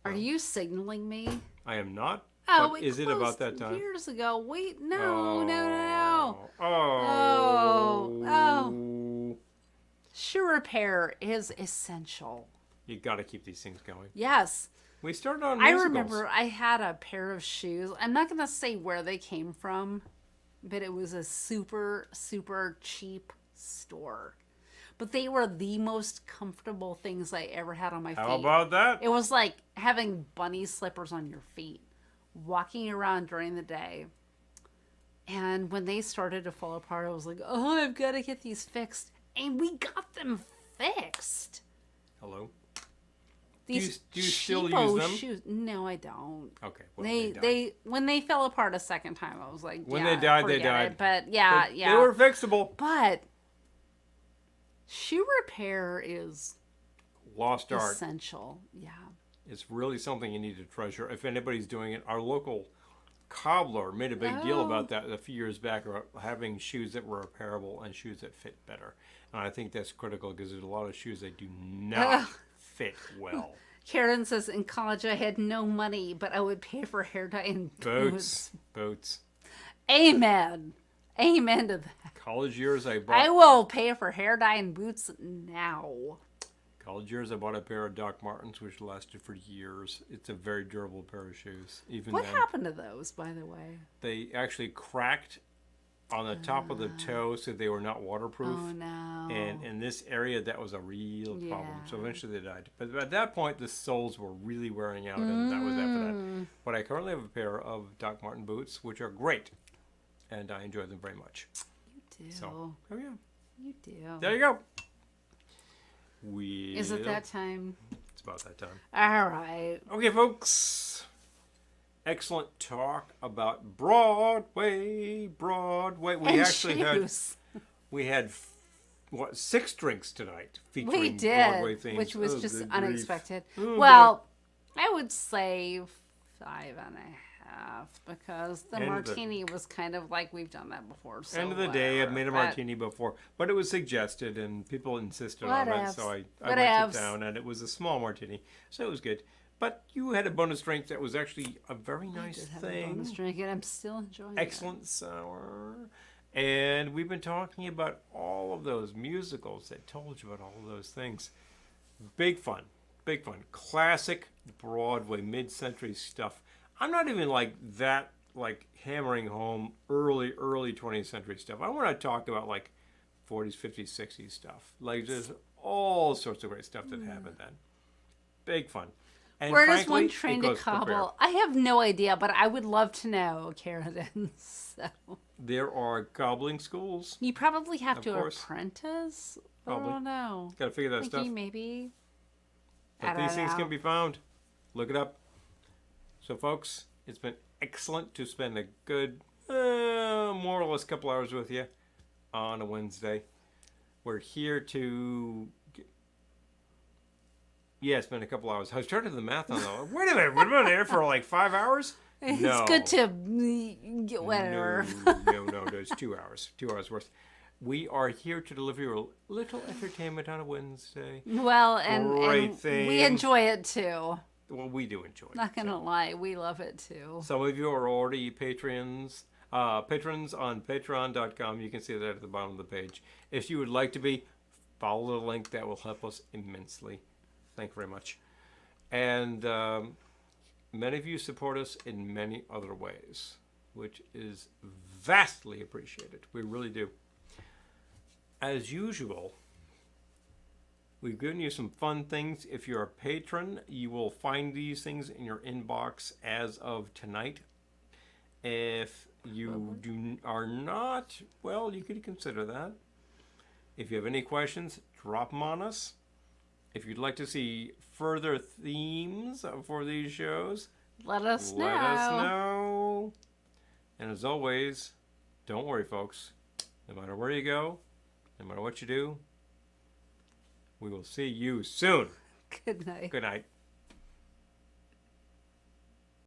Are you signaling me? I am not. Oh, but it is it about closed that time? years ago. Wait, no. Oh. Oh. Shoe repair is essential. You got to keep these things going. Yes. We started on I musicals. remember I had a pair of shoes. I'm not going to say where they came from, but it was a super, super cheap store. But they were the most comfortable things I ever had on my feet. How about that? It was like having bunny slippers on your feet, walking around during the day. And when they started to fall apart, I was like, oh, I've got to get these fixed. And we got them fixed. Hello? These do you still cheapo use them? shoes. No, I don't. Okay. Well, They when they fell apart a second time, I was like, When yeah, they died, they forget died. it. But yeah, But yeah. They were fixable. But shoe repair is Lost art. essential. Yeah. It's really something you need to treasure. If anybody's doing it, our local cobbler made a big deal about that a few years back, about having shoes that were repairable and shoes that fit better. And I think that's critical because there's a lot of shoes that do not fit well. Karen says, in college I had no money, but I would pay for hair dye and boots. Boots. Amen. Amen to that. College years, I I bought. will pay for hair dye and boots now. College years, I bought a pair of Doc Martens, which lasted for years. It's a very durable pair of shoes. Even What then, happened to those, by the way? they actually cracked on the top of the toe, so they were not waterproof. Oh, no. And in this area, that was a real problem. So Yeah. eventually they died. But at that point, the soles were really wearing out, and that was after that. But I currently have a pair of Doc Marten boots, which are great, and I enjoy them very much. You do. So, oh yeah, You do. there you go. Is it that time? It's about that time. All right. Okay, folks. Excellent talk about Broadway. We And actually shoes. had what 6 drinks tonight featuring We Broadway did, themes. which was Oh, just good unexpected. grief. Oh, Well, I would say 5.5 because the End of the- martini was kind of like we've done that before. So End of the day, I've made a whatever, martini before, but it was suggested and people insisted on it, Whatevs. so I Whatevs. went it down, and it was a small martini, so it was good. But you had a bonus drink that was actually a very I nice did have a thing. bonus drink, and I'm still enjoying Excellent sour. And we've been talking about all of those musicals that told you about all of those things. Big fun. Big fun. Classic Broadway, mid-century stuff. I'm not even like that, like hammering home early 20th century stuff. I want to talk about like 40s, 50s, 60s stuff. Like just all sorts of great stuff that happened then. Big fun. And Where does frankly, one it train to goes to prepare. cobble? I have no idea, but I would love to know, Carradine. So There are cobbling schools. you probably have Of to course. apprentice. Probably. I don't know. Got to figure that stuff. Thinking maybe. But I these don't things know. can be found. Look it up. So, folks, it's been excellent to spend a good, more or less couple hours with you on a Wednesday. We're here to, spend a couple hours. I was trying to do the math on that. Wait a minute, we've been there for like 5 hours? It's good to get whatever. No, it's 2 hours. 2 hours worth. We are here to deliver you a little entertainment on a Wednesday. Well, and we enjoy it too. Well, we do enjoy it. Not gonna lie, we love it too. Some of you are already patrons on patreon.com. You can see that at the bottom of the page. If you would like to be, follow the link. That will help us immensely. Thank you very much. And many of you support us in many other ways, which is vastly appreciated. We really do. As usual, we've given you some fun things. If you're a patron, you will find these things in your inbox as of tonight. If you are not, well, you could consider that. If you have any questions, drop them on us. If you'd like to see further themes for these shows, let us know. Let us know. And as always, don't worry, folks. No matter where you go, no matter what you do, we will see you soon. Good night. Good night.